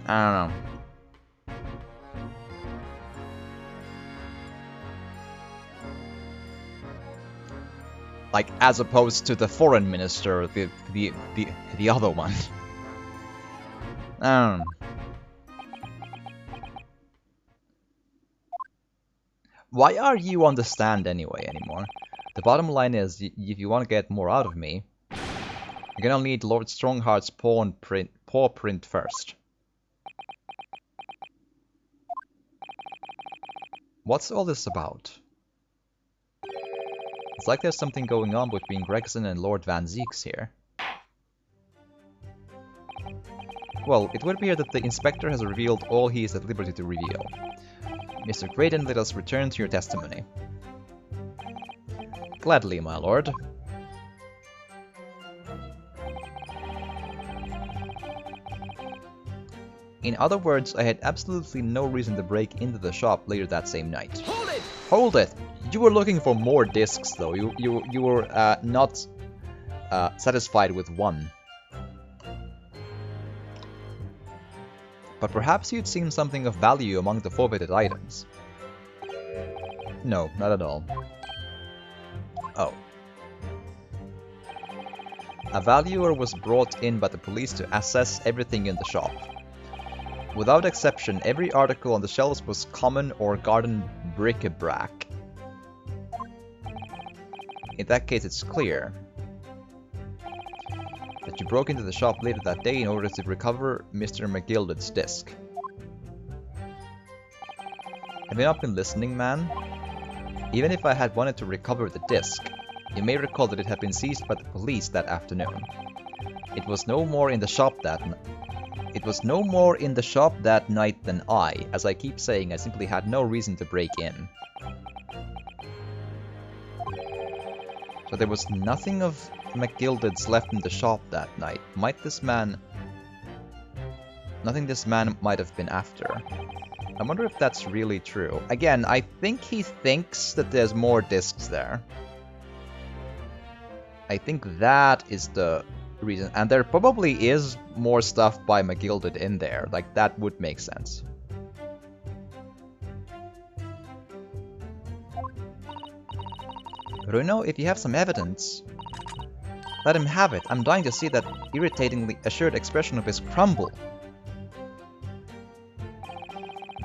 I don't know. As opposed to the foreign minister, the other one. Why are you on the stand anymore? The bottom line is, if you want to get more out of me, you're gonna need Lord Strongheart's paw print first. What's all this about? It's like there's something going on between Gregson and Lord Van Zieks here. Well, it would appear that the Inspector has revealed all he is at liberty to reveal. Mr. Graydon, let us return to your testimony. Gladly, my lord. In other words, I had absolutely no reason to break into the shop later that same night. Hold it! Hold it! You were looking for more discs, though. You were not satisfied with one. But perhaps you'd seen something of value among the forfeited items. No, not at all. Oh. A valuer was brought in by the police to assess everything in the shop. Without exception, every article on the shelves was common or garden bric-a-brac. In that case, it's clear that you broke into the shop later that day in order to recover Mr. McGilded's disc. Have you not been listening, man? Even if I had wanted to recover the disc, you may recall that it had been seized by the police that afternoon. It was no more in the shop that night than as I keep saying, I simply had no reason to break in. So there was nothing of McGilded's left in the shop that night. Nothing this man might have been after. I wonder if that's really true. Again, I think he thinks that there's more discs there. I think that is the reason. And there probably is more stuff by McGilded in there. Like, that would make sense. Bruno, if you have some evidence, let him have it. I'm dying to see that irritatingly assured expression of his crumble.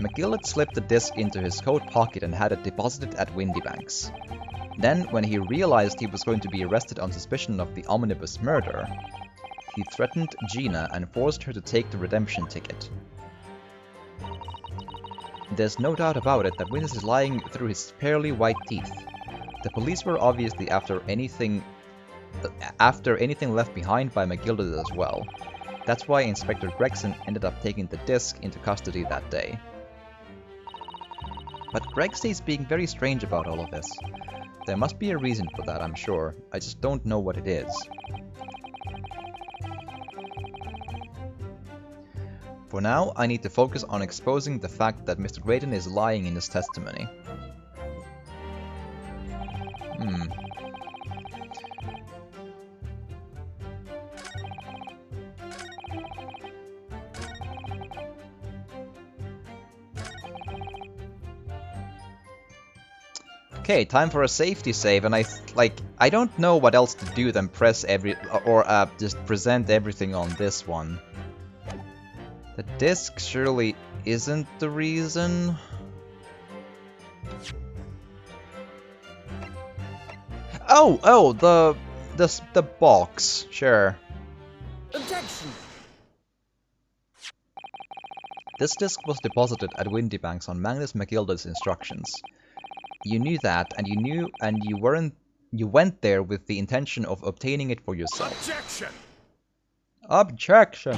McGilded slipped the disc into his coat pocket and had it deposited at Windybanks. Then, when he realized he was going to be arrested on suspicion of the omnibus murder, he threatened Gina and forced her to take the redemption ticket. There's no doubt about it that Witness is lying through his pearly white teeth. The police were obviously after anything left behind by McGilded as well. That's why Inspector Gregson ended up taking the disc into custody that day. But Greg stays being very strange about all of this. There must be a reason for that, I'm sure. I just don't know what it is. For now, I need to focus on exposing the fact that Mr. Graydon is lying in his testimony. Okay, time for a safety save, and I don't know what else to do than just present everything on this one. The disc surely isn't the reason. Oh, the box, sure. Objection! This disc was deposited at Windybanks on Magnus McGilded's instructions. You knew that, and you went there with the intention of obtaining it for yourself. Objection! Objection!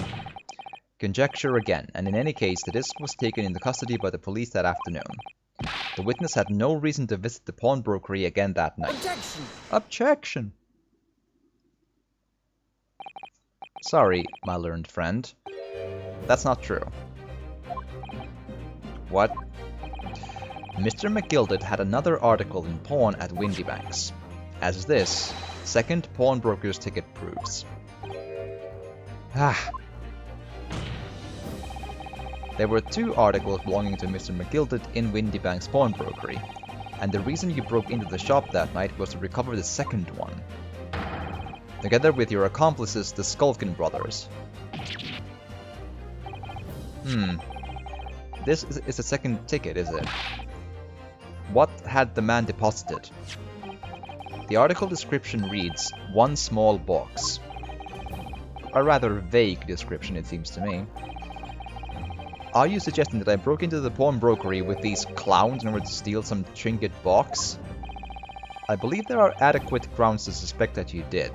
Conjecture again, and in any case, the disc was taken into custody by the police that afternoon. The witness had no reason to visit the pawnbrokery again that night. Objection! Objection! Sorry, my learned friend. That's not true. What? Mr. McGilded had another article in pawn at Windybanks, as this second pawnbroker's ticket proves. There were two articles belonging to Mr. McGilded in Windybanks pawnbrokery, and the reason you broke into the shop that night was to recover the second one, together with your accomplices, the Skulkin brothers. This is the second ticket, is it? What had the man deposited? The article description reads, "one small box." A rather vague description, it seems to me. Are you suggesting that I broke into the pawnbrokery with these clowns in order to steal some trinket box? I believe there are adequate grounds to suspect that you did.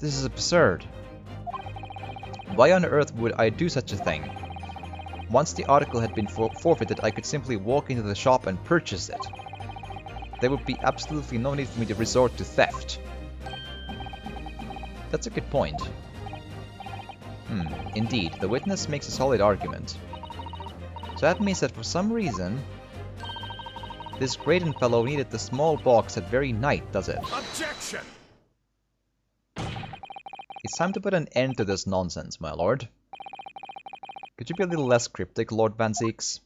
This is absurd. Why on earth would I do such a thing? Once the article had been forfeited, I could simply walk into the shop and purchase it. There would be absolutely no need for me to resort to theft. That's a good point. Indeed, the witness makes a solid argument. So that means that for some reason, this Graydon fellow needed the small box that very night, does it? Objection! It's time to put an end to this nonsense, my lord. Could you be a little less cryptic, Lord Van Zeeks?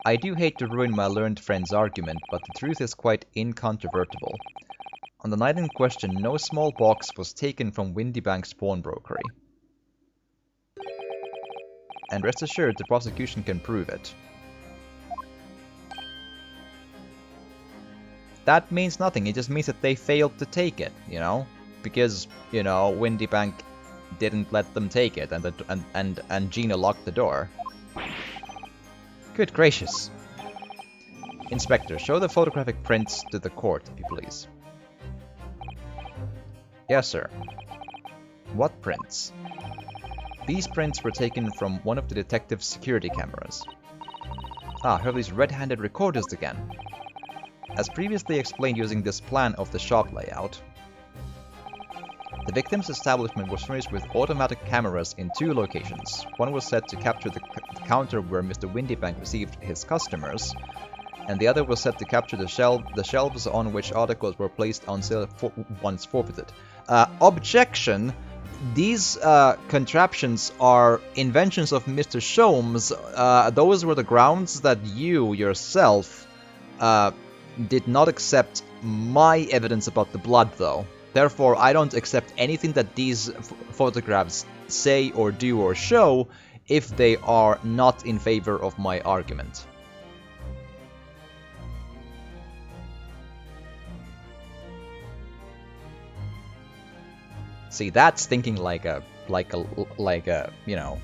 I do hate to ruin my learned friend's argument, but the truth is quite incontrovertible. On the night in question, no small box was taken from Windybank's pawnbrokery. And rest assured, the prosecution can prove it. That means nothing, it just means that they failed to take it, you know? Because, you know, Windybank didn't let them take it, and Gina locked the door. Good gracious. Inspector, show the photographic prints to the court, if you please. Yes, sir. What prints? These prints were taken from one of the detective's security cameras. Ah, Hurley's red-handed recorders again. As previously explained using this plan of the shop layout, the victim's establishment was furnished with automatic cameras in 2 locations. One was set to capture the counter where Mr. Windybank received his customers, and the other was set to capture the shelves on which articles were placed on sale once forfeited. Objection! These contraptions are inventions of Mr. Sholmes. Those were the grounds that you yourself did not accept my evidence about the blood, though. Therefore, I don't accept anything that these photographs say or do or show if they are not in favor of my argument. See, that's thinking like a, you know,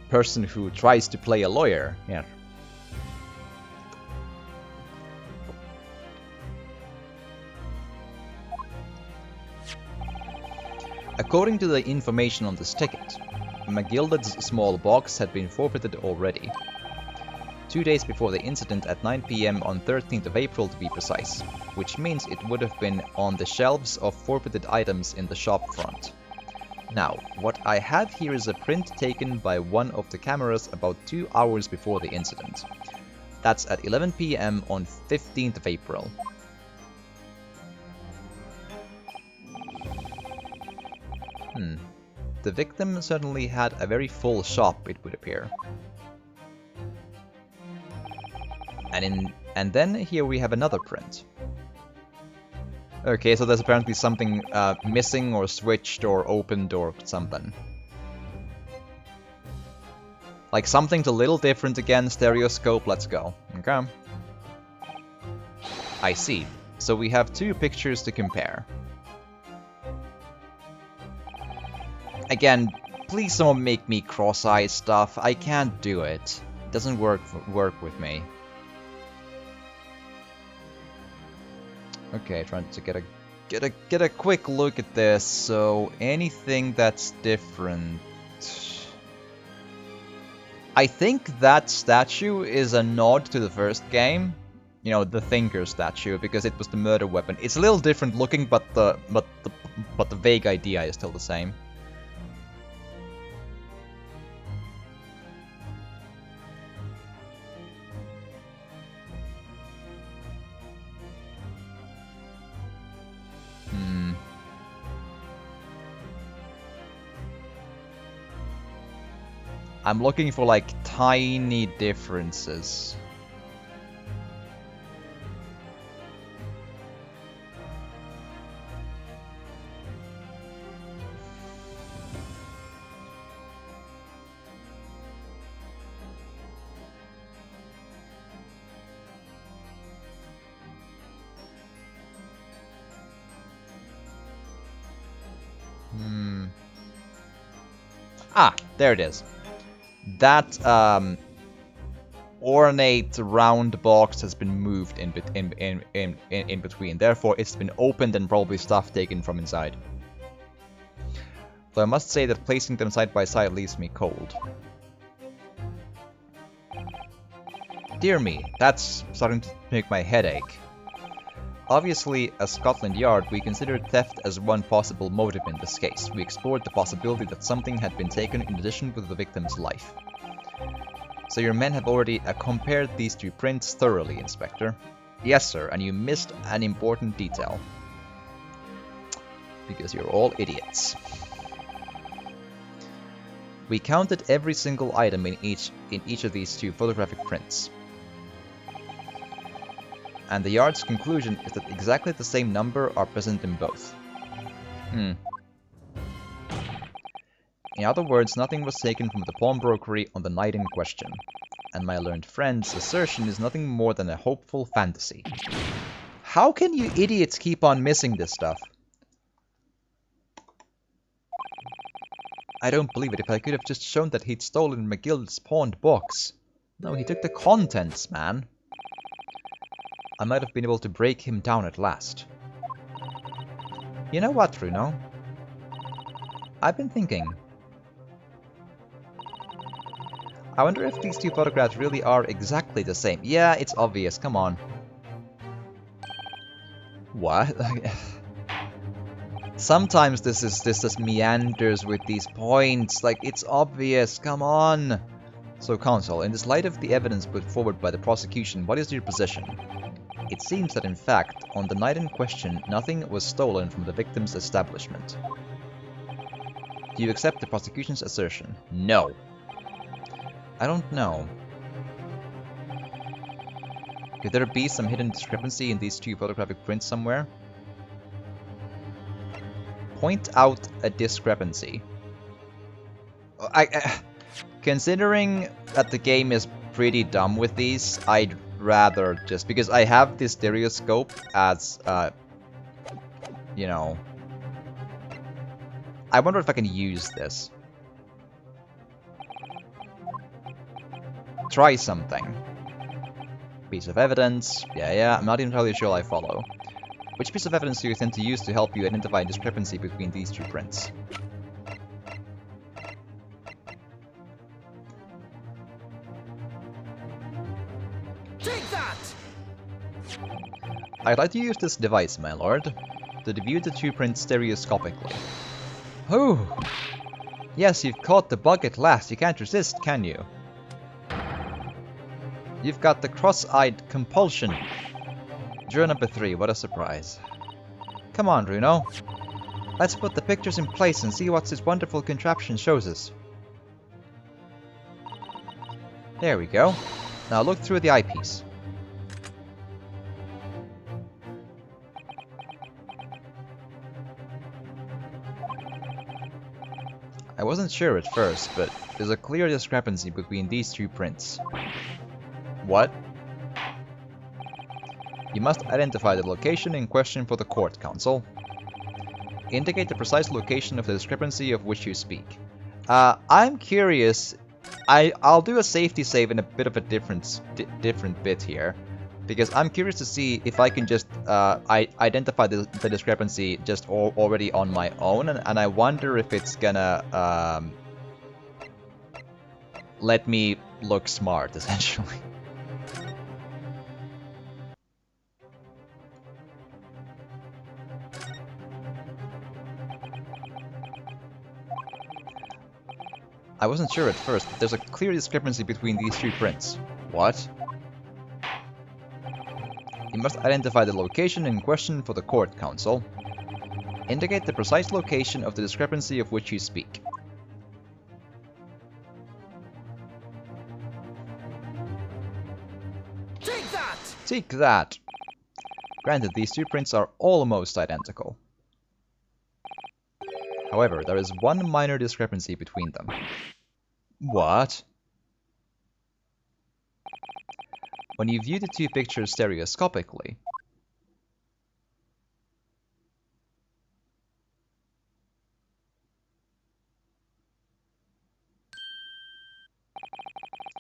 person who tries to play a lawyer. Yeah. According to the information on this ticket, McGilded's small box had been forfeited already. 2 days before the incident at 9 PM on 13th of April to be precise, which means it would have been on the shelves of forfeited items in the shop front. Now, what I have here is a print taken by one of the cameras about 2 hours before the incident. That's at 11 PM on 15th of April. The victim certainly had a very full shop, it would appear. And then here we have another print. Okay, so there's apparently something missing or switched or opened or something. Like something's a little different again, stereoscope, let's go. Okay. I see. So we have 2 pictures to compare. Again, please don't make me cross-eye stuff. I can't do it. It doesn't work with me. Okay, trying to get a quick look at this. So anything that's different. I think that statue is a nod to the first game. You know, the Thinker statue, because it was the murder weapon. It's a little different looking, but the vague idea is still the same. I'm looking for like tiny differences. Ah, there it is. That ornate round box has been moved in between. Therefore, it's been opened and probably stuff taken from inside. Though I must say that placing them side by side leaves me cold. Dear me, that's starting to make my head ache. Obviously, as Scotland Yard, we considered theft as one possible motive in this case. We explored the possibility that something had been taken in addition with the victim's life. So your men have already compared these 2 prints thoroughly, Inspector. Yes, sir, and you missed an important detail. Because you're all idiots. We counted every single item in each of these 2 photographic prints. And the Yard's conclusion is that exactly the same number are present in both. In other words, nothing was taken from the pawnbrokery on the night in question. And my learned friend's assertion is nothing more than a hopeful fantasy. How can you idiots keep on missing this stuff? I don't believe it. If I could have just shown that he'd stolen McGild's pawned box. No, he took the contents, man. I might have been able to break him down at last. You know what, Runo? I've been thinking. I wonder if these two photographs really are exactly the same. Yeah, it's obvious, come on. What? Sometimes this just meanders with these points, like it's obvious, come on! So counsel, in this light of the evidence put forward by the prosecution, what is your position? It seems that in fact, on the night in question, nothing was stolen from the victim's establishment. Do you accept the prosecution's assertion? No. I don't know. Could there be some hidden discrepancy in these two photographic prints somewhere? Point out a discrepancy. Considering that the game is pretty dumb with these, I'd rather just... Because I have this stereoscope as, you know... I wonder if I can use this. Try something. Piece of evidence. Yeah, I'm not entirely sure I follow. Which piece of evidence do you intend to use to help you identify a discrepancy between these two prints? Take that! I'd like to use this device, my lord, to view the two prints stereoscopically. Oh! Yes, you've caught the bug at last. You can't resist, can you? You've got the cross-eyed compulsion. Juror number 3, what a surprise. Come on, Runo. Let's put the pictures in place and see what this wonderful contraption shows us. There we go. Now look through the eyepiece. I wasn't sure at first, but there's a clear discrepancy between these two prints. What? You must identify the location in question for the court, counsel. Indicate the precise location of the discrepancy of which you speak. I'm curious. I'll do a safety save in a bit of a different bit here, because I'm curious to see if I can just identify the discrepancy just already on my own, and I wonder if it's gonna let me look smart, essentially. I wasn't sure at first, but there's a clear discrepancy between these two prints. What? You must identify the location in question for the court, counsel. Indicate the precise location of the discrepancy of which you speak. Take that! Take that! Granted, these two prints are almost identical. However, there is one minor discrepancy between them. What? When you view the two pictures stereoscopically,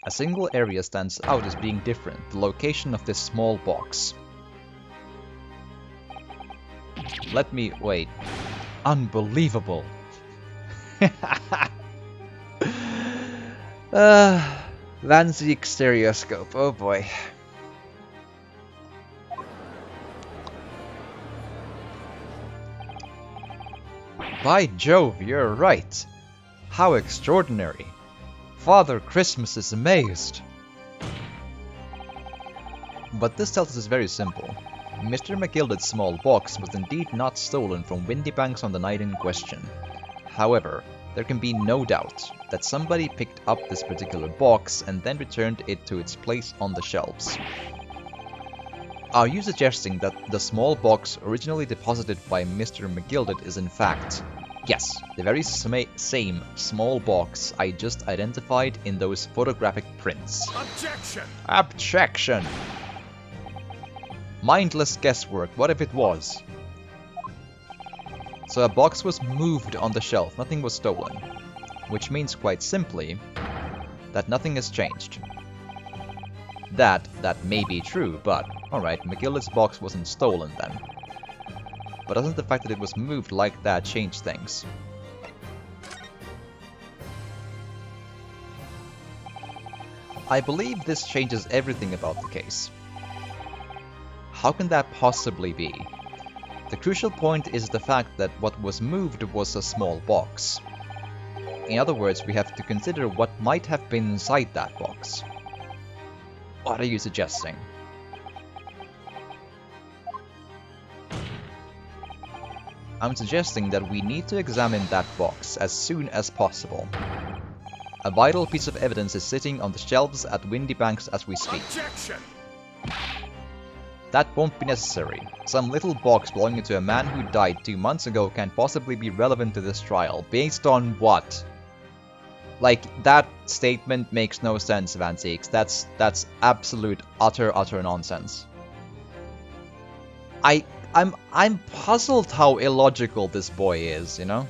a single area stands out as being different, the location of this small box. Let me wait. Unbelievable. Van Zeke stereoscope, oh boy. By Jove, you're right. How extraordinary. Father Christmas is amazed. But this tells us it's very simple. Mr. McGilded's small box was indeed not stolen from Windybanks on the night in question. However, there can be no doubt that somebody picked up this particular box and then returned it to its place on the shelves. Are you suggesting that the small box originally deposited by Mr. McGilded is in fact, yes, the very same small box I just identified in those photographic prints? Objection! Objection! Mindless guesswork, what if it was? So a box was moved on the shelf, nothing was stolen. Which means quite simply, that nothing has changed. That may be true, but Alright, McGillicud's box wasn't stolen then. But doesn't the fact that it was moved like that change things? I believe this changes everything about the case. How can that possibly be? The crucial point is the fact that what was moved was a small box. In other words, we have to consider what might have been inside that box. What are you suggesting? I'm suggesting that we need to examine that box as soon as possible. A vital piece of evidence is sitting on the shelves at Windy Banks as we speak. Objection! That won't be necessary. Some little box belonging to a man who died 2 months ago can't possibly be relevant to this trial. Based on what? Like, that statement makes no sense, Van Zeeks. That's absolute, utter nonsense. I'm puzzled how illogical this boy is, you know?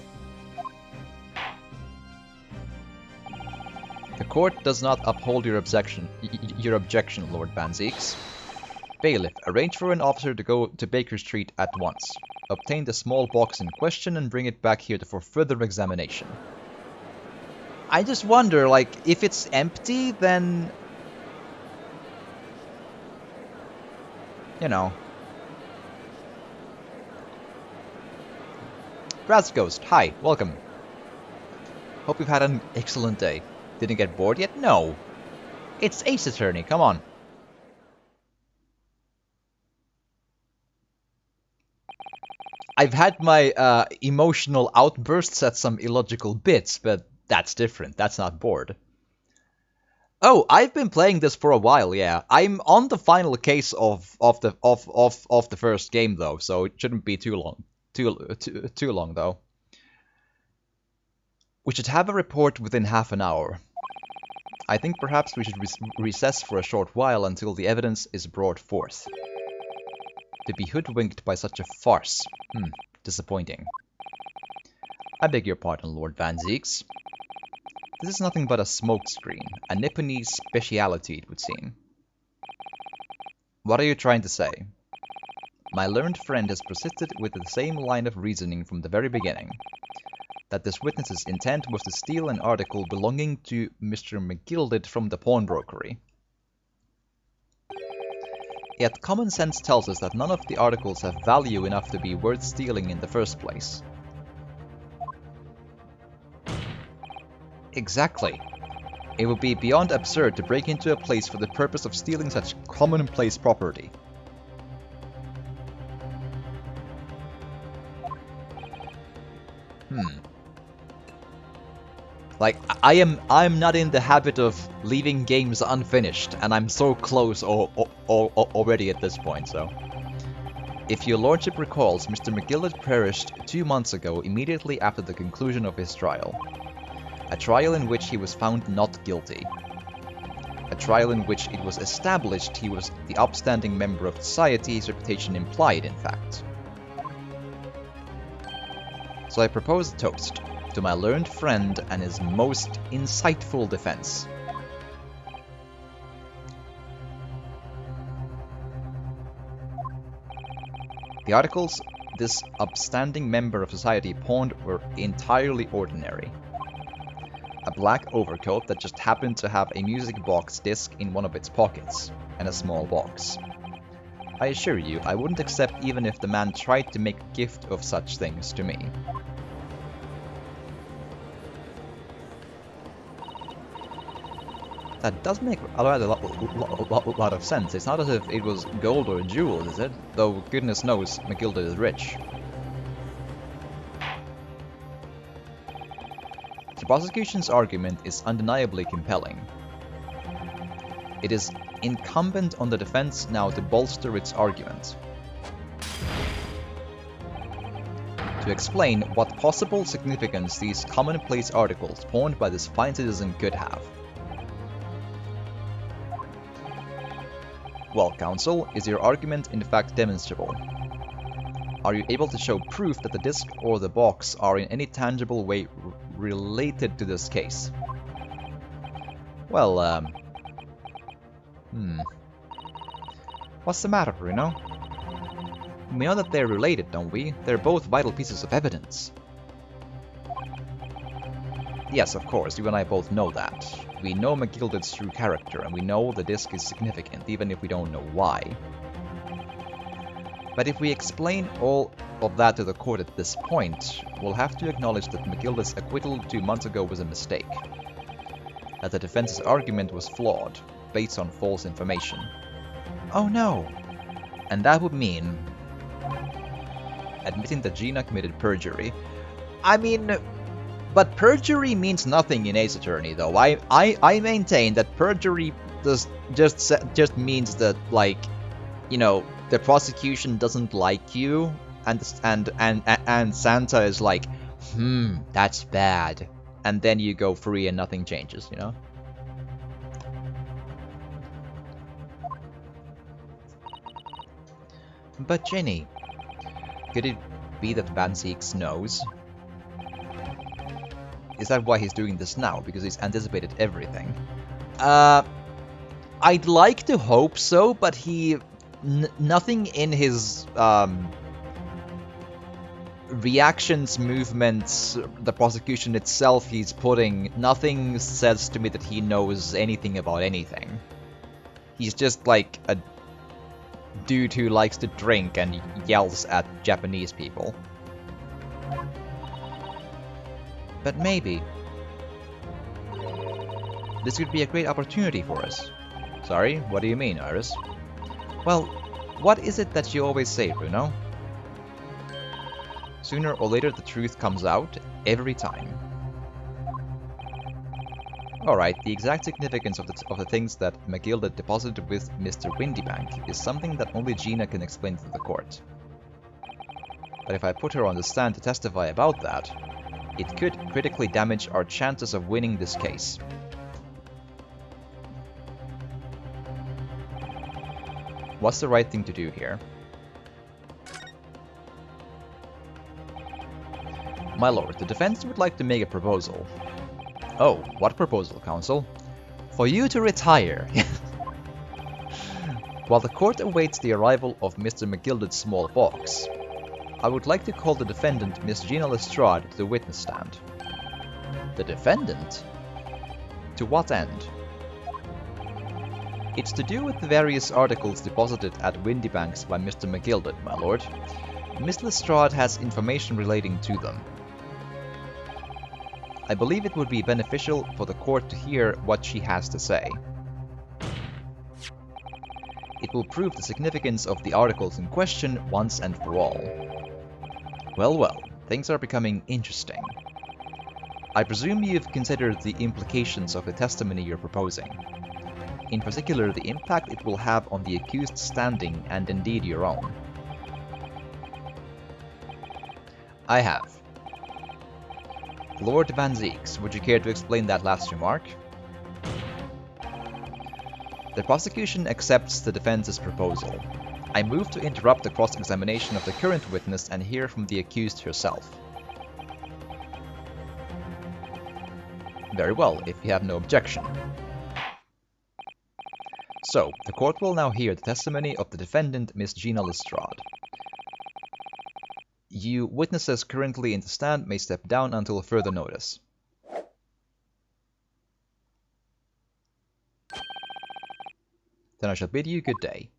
The court does not uphold your objection, Lord Van Zeeks. Bailiff, arrange for an officer to go to Baker Street at once. Obtain the small box in question and bring it back here for further examination. I just wonder, like, if it's empty, then... You know. Graz Ghost, hi, welcome. Hope you've had an excellent day. Didn't get bored yet? No. It's Ace Attorney, come on. I've had my emotional outbursts at some illogical bits, but that's different. That's not bored. Oh, I've been playing this for a while, yeah. I'm on the final case of the first game though, so it shouldn't be too long. Too long though. We should have a report within half an hour. I think perhaps we should recess for a short while until the evidence is brought forth. To be hoodwinked by such a farce. Disappointing. I beg your pardon, Lord Van Zeeks. This is nothing but a smokescreen, a Nipponese speciality, it would seem. What are you trying to say? My learned friend has persisted with the same line of reasoning from the very beginning, that this witness's intent was to steal an article belonging to Mr. McGilded from the pawnbrokery. Yet common sense tells us that none of the articles have value enough to be worth stealing in the first place. Exactly. It would be beyond absurd to break into a place for the purpose of stealing such commonplace property. Like, I'm not in the habit of leaving games unfinished, and I'm so close already at this point, so... If your lordship recalls, Mr. McGillard perished 2 months ago, immediately after the conclusion of his trial. A trial in which he was found not guilty. A trial in which it was established he was the upstanding member of society, his reputation implied, in fact. So I propose a toast to my learned friend and his most insightful defense. The articles this upstanding member of society pawned were entirely ordinary. A black overcoat that just happened to have a music box disc in one of its pockets, and a small box. I assure you, I wouldn't accept even if the man tried to make a gift of such things to me. That does make a lot of sense. It's not as if it was gold or jewels, is it? Though goodness knows McGilded is rich. The prosecution's argument is undeniably compelling. It is incumbent on the defense now to bolster its argument. To explain what possible significance these commonplace articles pawned by this fine citizen could have. Well, counsel, is your argument in fact demonstrable? Are you able to show proof that the disc or the box are in any tangible way related to this case? Well, What's the matter, Bruno? We know that they're related, don't we? They're both vital pieces of evidence. Yes, of course, you and I both know that. We know McGilded's true character, and we know the disc is significant, even if we don't know why. But if we explain all of that to the court at this point, we'll have to acknowledge that McGilded's acquittal 2 months ago was a mistake. That the defense's argument was flawed, based on false information. Oh no! And that would mean admitting that Gina committed perjury. I mean, but perjury means nothing in Ace Attorney, though. I maintain that perjury just means that, like, you know, the prosecution doesn't like you, and Santa is like, that's bad, and then you go free and nothing changes, you know. But Jenny, could it be that Van Zieks knows? Is that why he's doing this now? Because he's anticipated everything? I'd like to hope so, but nothing in his reactions, movements, the prosecution itself he's putting, nothing says to me that he knows anything about anything. He's just like a dude who likes to drink and yells at Japanese people. But maybe this could be a great opportunity for us. Sorry, what do you mean, Iris? Well, what is it that you always say, Bruno? Sooner or later the truth comes out, every time. Alright, the exact significance of the things that McGilded deposited with Mr. Windybank is something that only Gina can explain to the court. But if I put her on the stand to testify about that, it could critically damage our chances of winning this case. What's the right thing to do here? My lord, the defense would like to make a proposal. Oh, what proposal, counsel? For you to retire. While the court awaits the arrival of Mr. McGilded's small box, I would like to call the defendant, Miss Gina Lestrade, to the witness stand. The defendant? To what end? It's to do with the various articles deposited at Windybanks by Mr. McGilded, my lord. Miss Lestrade has information relating to them. I believe it would be beneficial for the court to hear what she has to say. It will prove the significance of the articles in question once and for all. Well, well, things are becoming interesting. I presume you've considered the implications of the testimony you're proposing. In particular, the impact it will have on the accused's standing and indeed your own. I have. Lord Van Zieks, would you care to explain that last remark? The prosecution accepts the defense's proposal. I move to interrupt the cross-examination of the current witness and hear from the accused herself. Very well, if you have no objection. So, the court will now hear the testimony of the defendant, Miss Gina Lestrade. You witnesses currently in the stand may step down until further notice. Then I shall bid you good day.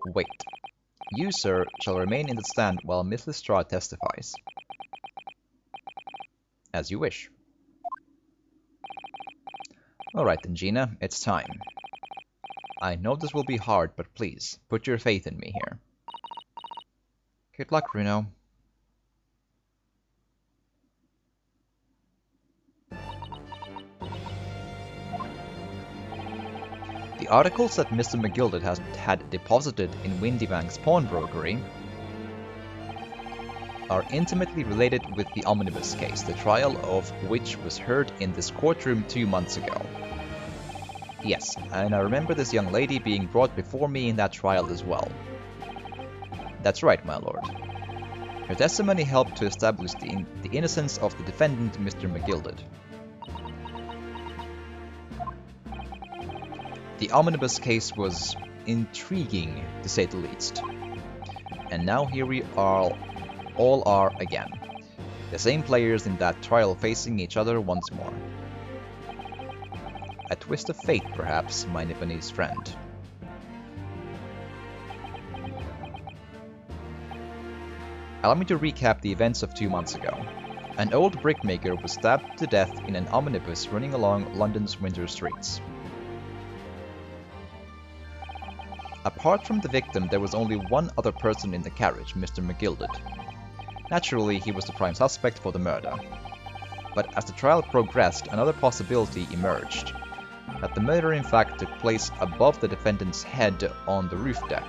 Wait. You, sir, shall remain in the stand while Miss Lestrade testifies. As you wish. Alright then, Gina, it's time. I know this will be hard, but please, put your faith in me here. Good luck, Bruno. The articles that Mr. McGilded had deposited in Windybank's pawnbrokery are intimately related with the omnibus case, the trial of which was heard in this courtroom 2 months ago. Yes, and I remember this young lady being brought before me in that trial as well. That's right, my lord. Her testimony helped to establish the innocence of the defendant, Mr. McGilded. The omnibus case was intriguing, to say the least. And now here we all are again. The same players in that trial facing each other once more. A twist of fate, perhaps, my Nipponese friend. Allow me to recap the events of 2 months ago. An old brickmaker was stabbed to death in an omnibus running along London's winter streets. Apart from the victim, there was only one other person in the carriage, Mr. McGilded. Naturally, he was the prime suspect for the murder. But as the trial progressed, another possibility emerged. That the murder in fact took place above the defendant's head on the roof deck,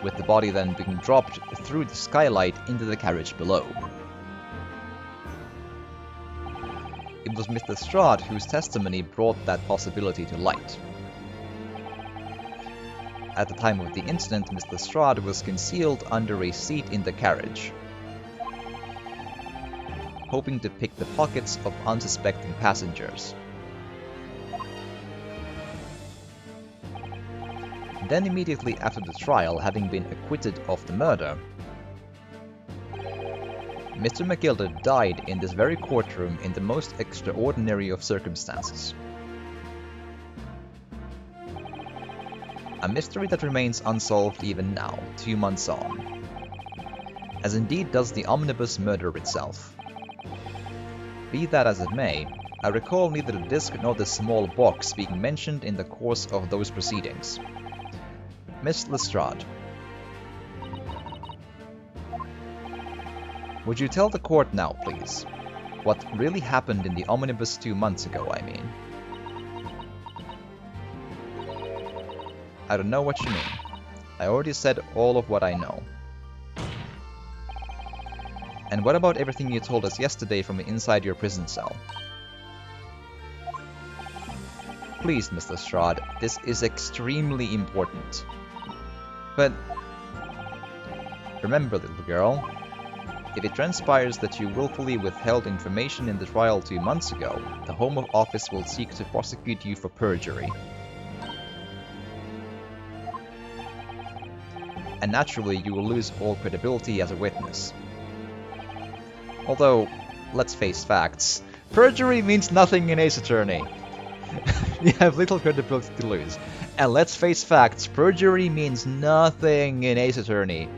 with the body then being dropped through the skylight into the carriage below. It was Mr. Strahd whose testimony brought that possibility to light. At the time of the incident, Mr. Strahd was concealed under a seat in the carriage, hoping to pick the pockets of unsuspecting passengers. Then immediately after the trial, having been acquitted of the murder, Mr. McGilded died in this very courtroom in the most extraordinary of circumstances. A mystery that remains unsolved even now, 2 months on. As indeed does the omnibus murder itself. Be that as it may, I recall neither the disc nor the small box being mentioned in the course of those proceedings. Miss Lestrade, would you tell the court now, please, what really happened in the omnibus 2 months ago, I mean? I don't know what you mean. I already said all of what I know. And what about everything you told us yesterday from inside your prison cell? Please, Mr. Strahd, this is extremely important. But remember, little girl, if it transpires that you willfully withheld information in the trial 2 months ago, the Home Office will seek to prosecute you for perjury. And naturally, you will lose all credibility as a witness. Although, let's face facts, perjury means nothing in Ace Attorney. You have little credibility to lose. And let's face facts, perjury means nothing in Ace Attorney.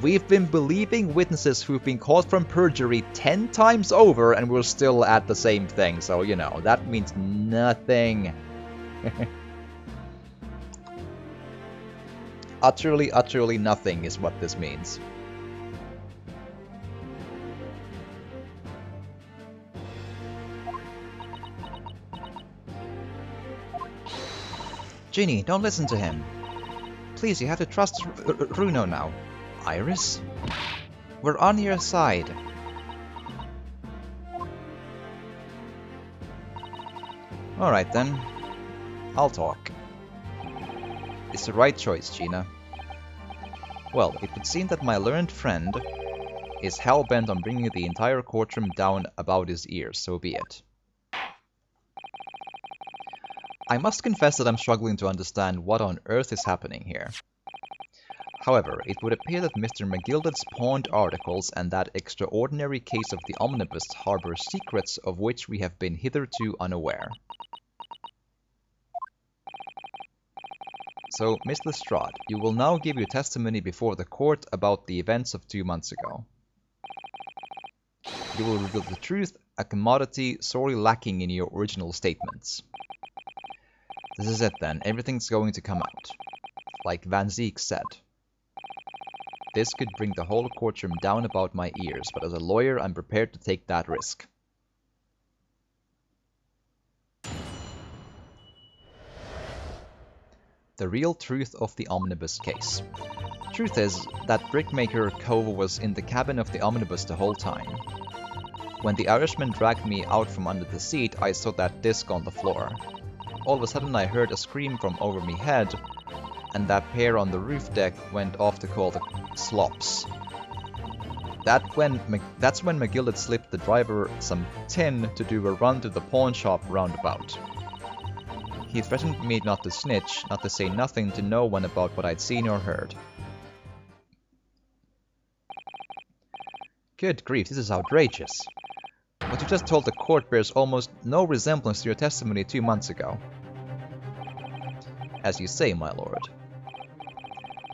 We've been believing witnesses who've been caught from perjury 10 times over and we're still at the same thing, so you know, that means nothing. Utterly, utterly nothing is what this means. Ginny, don't listen to him. Please, you have to trust Runo now. Iris? We're on your side. Alright then. I'll talk. It's the right choice, Gina. Well, it would seem that my learned friend is hell-bent on bringing the entire courtroom down about his ears, so be it. I must confess that I'm struggling to understand what on earth is happening here. However, it would appear that Mr. McGilded's pawned articles and that extraordinary case of the omnibus harbor secrets of which we have been hitherto unaware. So, Miss Lestrade, you will now give your testimony before the court about the events of 2 months ago. You will reveal the truth, a commodity sorely lacking in your original statements. This is it then, everything's going to come out. Like Van Ziek said. This could bring the whole courtroom down about my ears, but as a lawyer I'm prepared to take that risk. The real truth of the omnibus case. Truth is, that brickmaker Cove was in the cabin of the omnibus the whole time. When the Irishman dragged me out from under the seat, I saw that disc on the floor. All of a sudden I heard a scream from over me head, and that pair on the roof deck went off to call the slops. That's when McGilded slipped the driver some tin to do a run to the pawn shop roundabout. He threatened me not to snitch, not to say nothing to no one about what I'd seen or heard. Good grief, this is outrageous. What you just told the court bears almost no resemblance to your testimony 2 months ago. As you say, my lord.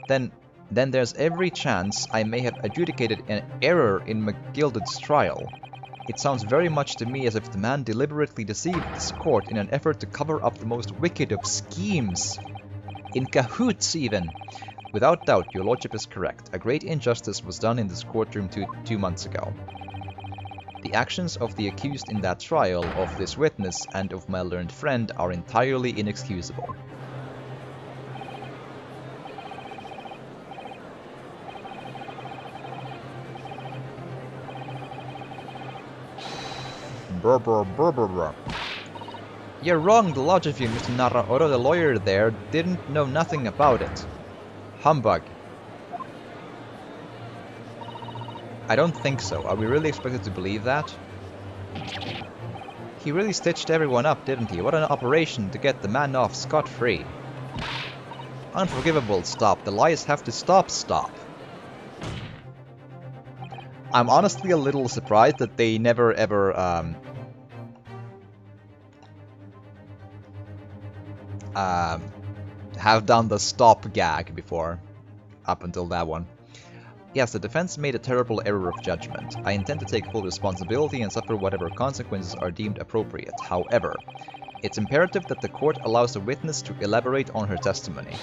Then there's every chance I may have adjudicated an error in McGilded's trial. It sounds very much to me as if the man deliberately deceived this court in an effort to cover up the most wicked of schemes. In cahoots, even! Without doubt, your lordship is correct. A great injustice was done in this courtroom two months ago. The actions of the accused in that trial, of this witness, and of my learned friend are entirely inexcusable. You're wrong, the lot of you, Mr. Naraoro, the lawyer there, didn't know nothing about it. Humbug. I don't think so. Are we really expected to believe that? He really stitched everyone up, didn't he? What an operation to get the man off scot-free. Unforgivable, stop. The lies have to stop. I'm honestly a little surprised that they never ever, have done the stop gag before, up until that one. Yes, the defense made a terrible error of judgment. I intend to take full responsibility and suffer whatever consequences are deemed appropriate. However, it's imperative that the court allows the witness to elaborate on her testimony,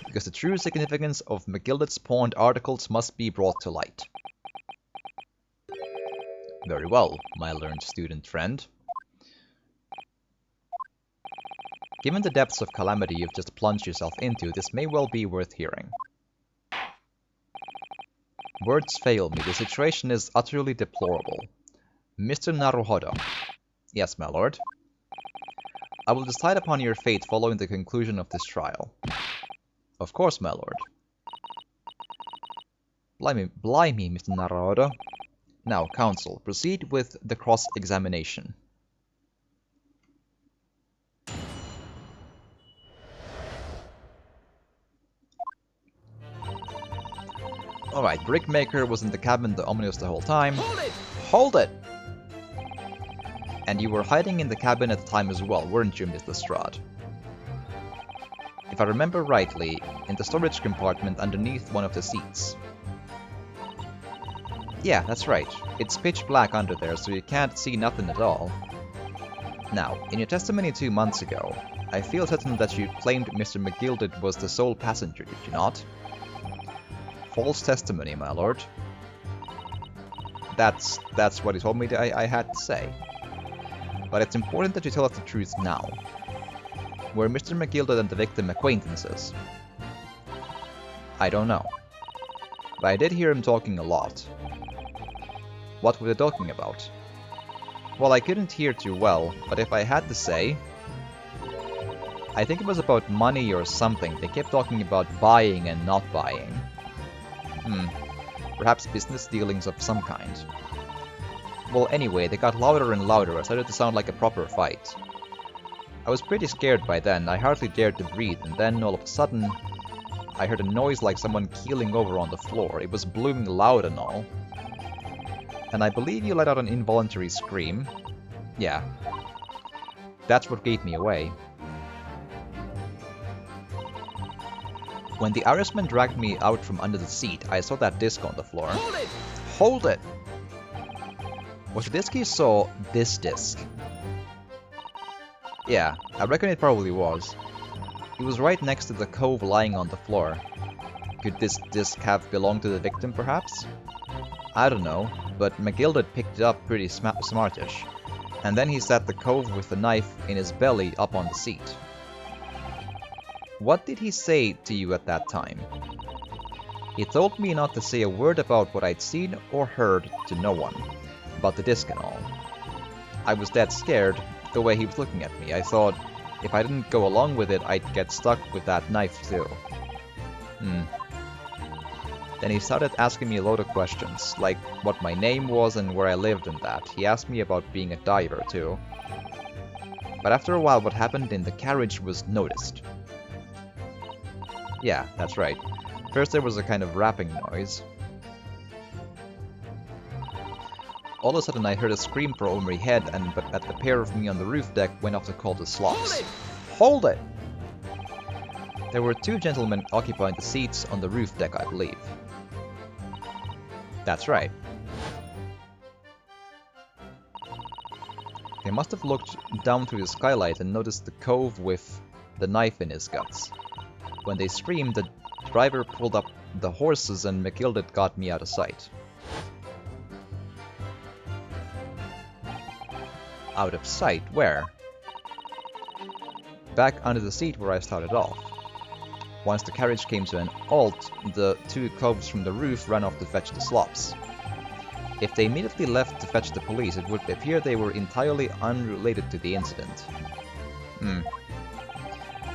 because the true significance of McGilded's pawned articles must be brought to light. Very well, my learned student friend. Given the depths of calamity you've just plunged yourself into, this may well be worth hearing. Words fail me. The situation is utterly deplorable. Mr. Naruhodo. Yes, my lord. I will decide upon your fate following the conclusion of this trial. Of course, my lord. Blimey, Mr. Naruhodo. Now, counsel, proceed with the cross-examination. Alright, Brickmaker was in the cabin the Omnibus the whole time. Hold it! Hold it! And you were hiding in the cabin at the time as well, weren't you, Miss Lestrade? If I remember rightly, in the storage compartment underneath one of the seats. Yeah, that's right. It's pitch black under there, so you can't see nothing at all. Now, in your testimony 2 months ago, I feel certain that you claimed Mr. McGilded was the sole passenger, did you not? False testimony, my lord. That's what he told me that I had to say. But it's important that you tell us the truth now. Were Mr. McGilded and the victim acquaintances? I don't know. But I did hear him talking a lot. What were they talking about? Well, I couldn't hear too well, but if I had to say, I think it was about money or something. They kept talking about buying and not buying. Perhaps business dealings of some kind. Well, anyway, they got louder and louder. It started to sound like a proper fight. I was pretty scared by then. I hardly dared to breathe, and then all of a sudden, I heard a noise like someone keeling over on the floor. It was blooming loud and all. And I believe you let out an involuntary scream. Yeah. That's what gave me away. When the Irishman dragged me out from under the seat, I saw that disc on the floor. Hold it! Hold it! Was the disc you saw this disc? Yeah, I reckon it probably was. It was right next to the cove lying on the floor. Could this disc have belonged to the victim, perhaps? I don't know, but McGilded picked it up pretty smartish. And then he sat the cove with the knife in his belly up on the seat. What did he say to you at that time? He told me not to say a word about what I'd seen or heard to no one, about the disc and all. I was dead scared, the way he was looking at me. I thought, if I didn't go along with it, I'd get stuck with that knife too. Then he started asking me a load of questions, like what my name was and where I lived and that. He asked me about being a diver too. But after a while, what happened in the carriage was noticed. Yeah, that's right. First there was a kind of rapping noise. All of a sudden I heard a scream from over my head, but the pair of me on the roof deck went off to call the slops. Hold it! There were 2 gentlemen occupying the seats on the roof deck, I believe. That's right. They must have looked down through the skylight and noticed the cove with the knife in his guts. When they screamed, the driver pulled up the horses and McGilded got me out of sight. Out of sight? Where? Back under the seat where I started off. Once the carriage came to an halt, the 2 coves from the roof ran off to fetch the slops. If they immediately left to fetch the police, it would appear they were entirely unrelated to the incident.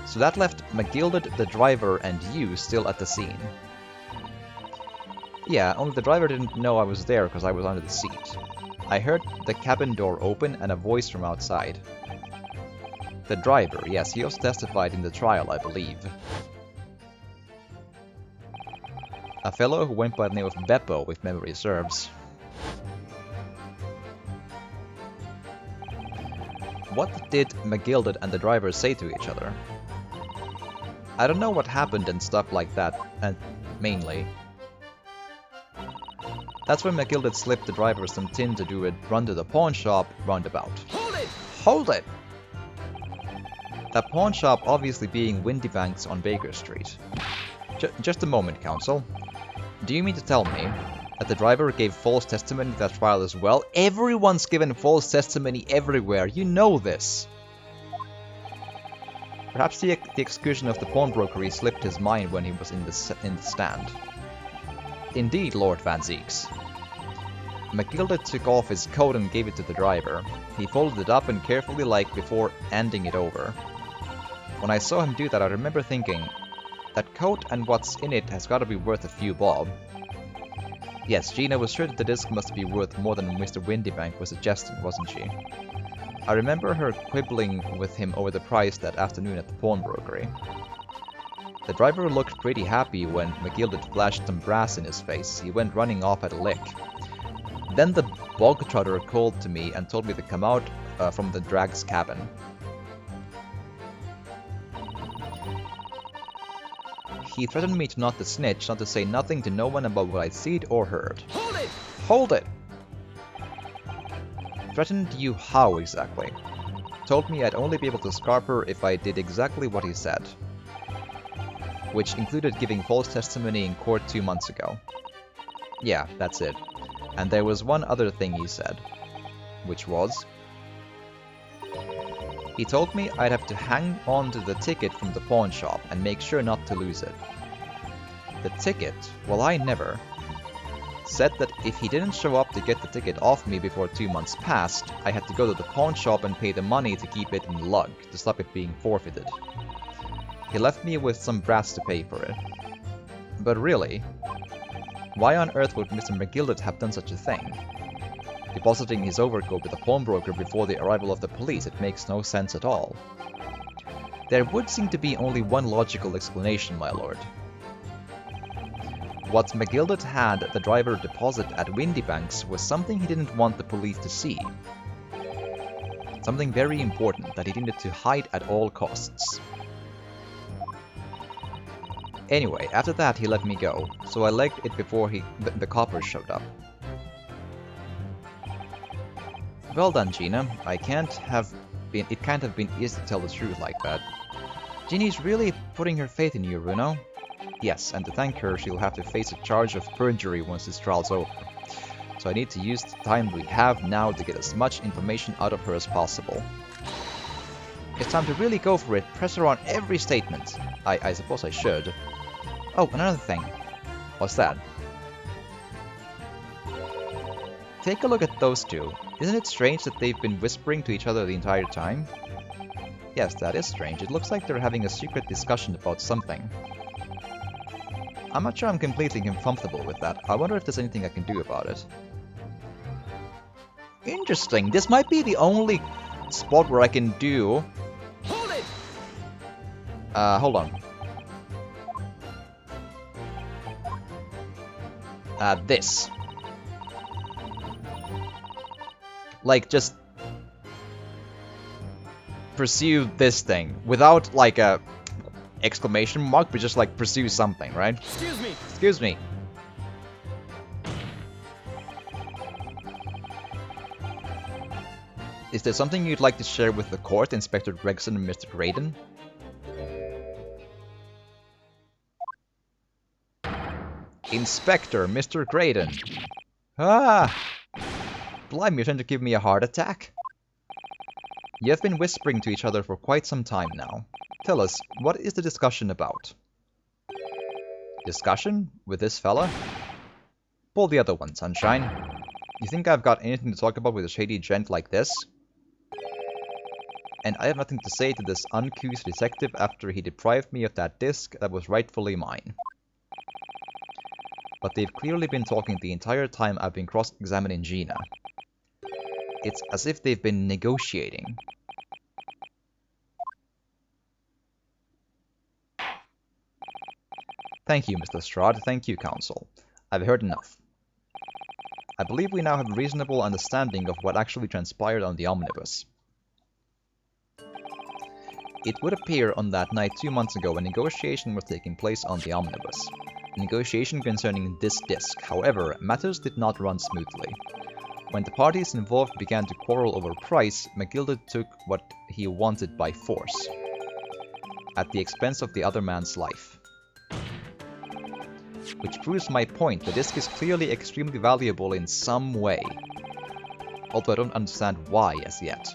So that left McGilded, the driver, and you still at the scene. Yeah, only the driver didn't know I was there because I was under the seat. I heard the cabin door open and a voice from outside. The driver, yes, he also testified in the trial, I believe. A fellow who went by the name of Beppo, if memory serves. What did McGilded and the driver say to each other? I don't know what happened and stuff like that, and mainly. That's when McGilded slipped the driver some tin to do a run to the pawn shop roundabout. Hold it! Hold it! That pawn shop obviously being Windybanks on Baker Street. Just a moment, counsel. Do you mean to tell me that the driver gave false testimony at that trial as well? Everyone's given false testimony everywhere, you know this! Perhaps the excursion of the pawnbrokery slipped his mind when he was in the stand. Indeed, Lord Van Zeeks. McGilded took off his coat and gave it to the driver. He folded it up and carefully before handing it over. When I saw him do that, I remember thinking, that coat and what's in it has got to be worth a few bob. Yes, Gina was sure that the disc must be worth more than Mr. Windybank was suggesting, wasn't she? I remember her quibbling with him over the price that afternoon at the pawnbrokery. The driver looked pretty happy when McGilded flashed some brass in his face. He went running off at a lick. Then the bog trotter called to me and told me to come out from the drag's cabin. He threatened me to not to snitch, not to say nothing to no one about what I'd seen or heard. Hold it! Hold it! Threatened you how exactly? Told me I'd only be able to scarp her if I did exactly what he said. Which included giving false testimony in court 2 months ago. Yeah, that's it. And there was one other thing he said. Which was... He told me I'd have to hang on to the ticket from the pawn shop and make sure not to lose it. The ticket? Well, I never. Said that if he didn't show up to get the ticket off me before 2 months passed, I had to go to the pawn shop and pay the money to keep it in the lug, to stop it being forfeited. He left me with some brass to pay for it. But really, why on earth would Mr. McGilded have done such a thing? Depositing his overcoat with the pawnbroker before the arrival of the police, it makes no sense at all. There would seem to be only one logical explanation, my lord. What McGilded had the driver deposit at Windybanks was something he didn't want the police to see. Something very important that he needed to hide at all costs. Anyway, after that he let me go, so I legged it before the coppers showed up. Well done, Gina. It can't have been easy to tell the truth like that. Ginny's really putting her faith in you, Runo. Yes, and to thank her, she'll have to face a charge of perjury once this trial's over. So I need to use the time we have now to get as much information out of her as possible. It's time to really go for it. Press her on every statement. I suppose I should. Oh, another thing. What's that? Take a look at those two. Isn't it strange that they've been whispering to each other the entire time? Yes, that is strange. It looks like they're having a secret discussion about something. I'm not sure I'm completely comfortable with that. I wonder if there's anything I can do about it. Interesting. This might be the only spot where I can do... Hold it! Hold on. This. Like, just... pursue this thing. Without, like, a... exclamation mark, but just, like, pursue something, right? Excuse me. Excuse me. Is there something you'd like to share with the court, Inspector Gregson and Mr. Graydon? Inspector, Mr. Graydon. Ah! Blimey, you're trying to give me a heart attack? You have been whispering to each other for quite some time now. Tell us, what is the discussion about? Discussion? With this fella? Pull the other one, Sunshine. You think I've got anything to talk about with a shady gent like this? And I have nothing to say to this uncouth detective after he deprived me of that disc that was rightfully mine. But they've clearly been talking the entire time I've been cross-examining Gina. It's as if they've been negotiating. Thank you, Mr. Strahd. Thank you, Counsel. I've heard enough. I believe we now have a reasonable understanding of what actually transpired on the omnibus. It would appear on that night 2 months ago a negotiation was taking place on the omnibus. A negotiation concerning this disc. However, matters did not run smoothly. When the parties involved began to quarrel over price, McGilded took what he wanted by force, at the expense of the other man's life. Which proves my point, the disc is clearly extremely valuable in some way, although I don't understand why as yet.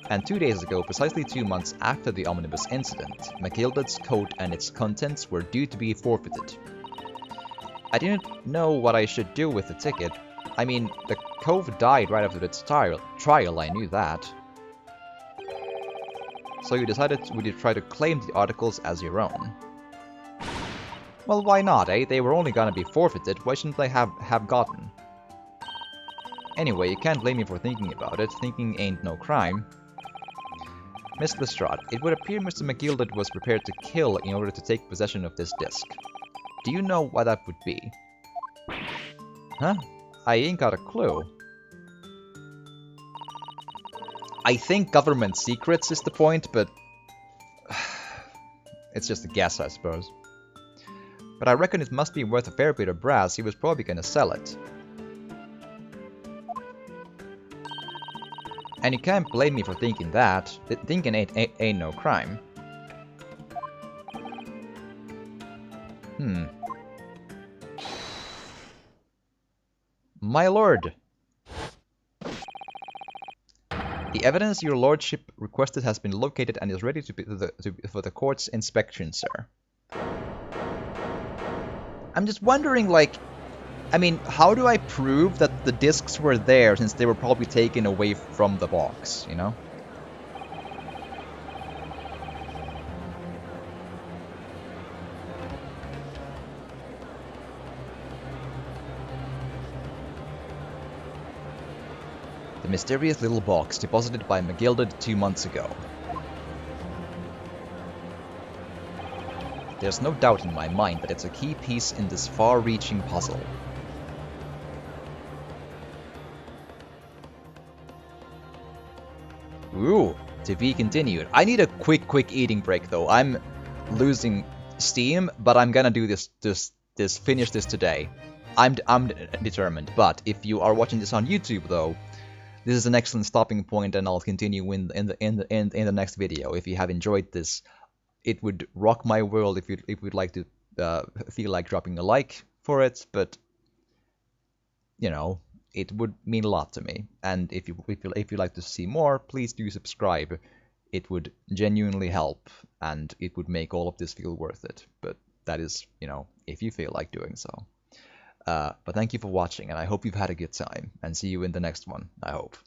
And 2 days ago, precisely 2 months after the omnibus incident, McGilded's coat and its contents were due to be forfeited. I didn't know what I should do with the ticket. I mean, the cove died right after its trial, I knew that. So you decided would you try to claim the articles as your own? Well, why not, eh? They were only gonna be forfeited, why shouldn't they have gotten? Anyway, you can't blame me for thinking about it. Thinking ain't no crime. Miss Lestrade, it would appear Mr. McGilded was prepared to kill in order to take possession of this disc. Do you know what that would be? Huh? I ain't got a clue. I think government secrets is the point, but... it's just a guess, I suppose. But I reckon it must be worth a fair bit of brass. He was probably gonna sell it. And you can't blame me for thinking that. Thinking ain't no crime. My lord! The evidence your lordship requested has been located and is ready for the court's inspection, sir. I'm just wondering, like... I mean, how do I prove that the discs were there since they were probably taken away from the box, you know? The mysterious little box deposited by McGilded 2 months ago. There's no doubt in my mind that it's a key piece in this far-reaching puzzle. Ooh, to be continued. I need a quick eating break though. I'm losing steam, but I'm gonna do finish this today. I'm determined. But if you are watching this on YouTube though, this is an excellent stopping point, and I'll continue in the next video. If you have enjoyed this, it would rock my world if you'd like to feel like dropping a like for it. But you know, it would mean a lot to me. And if you'd like to see more, please do subscribe. It would genuinely help, and it would make all of this feel worth it. But that is, you know, if you feel like doing so. But thank you for watching, and I hope you've had a good time, and see you in the next one, I hope.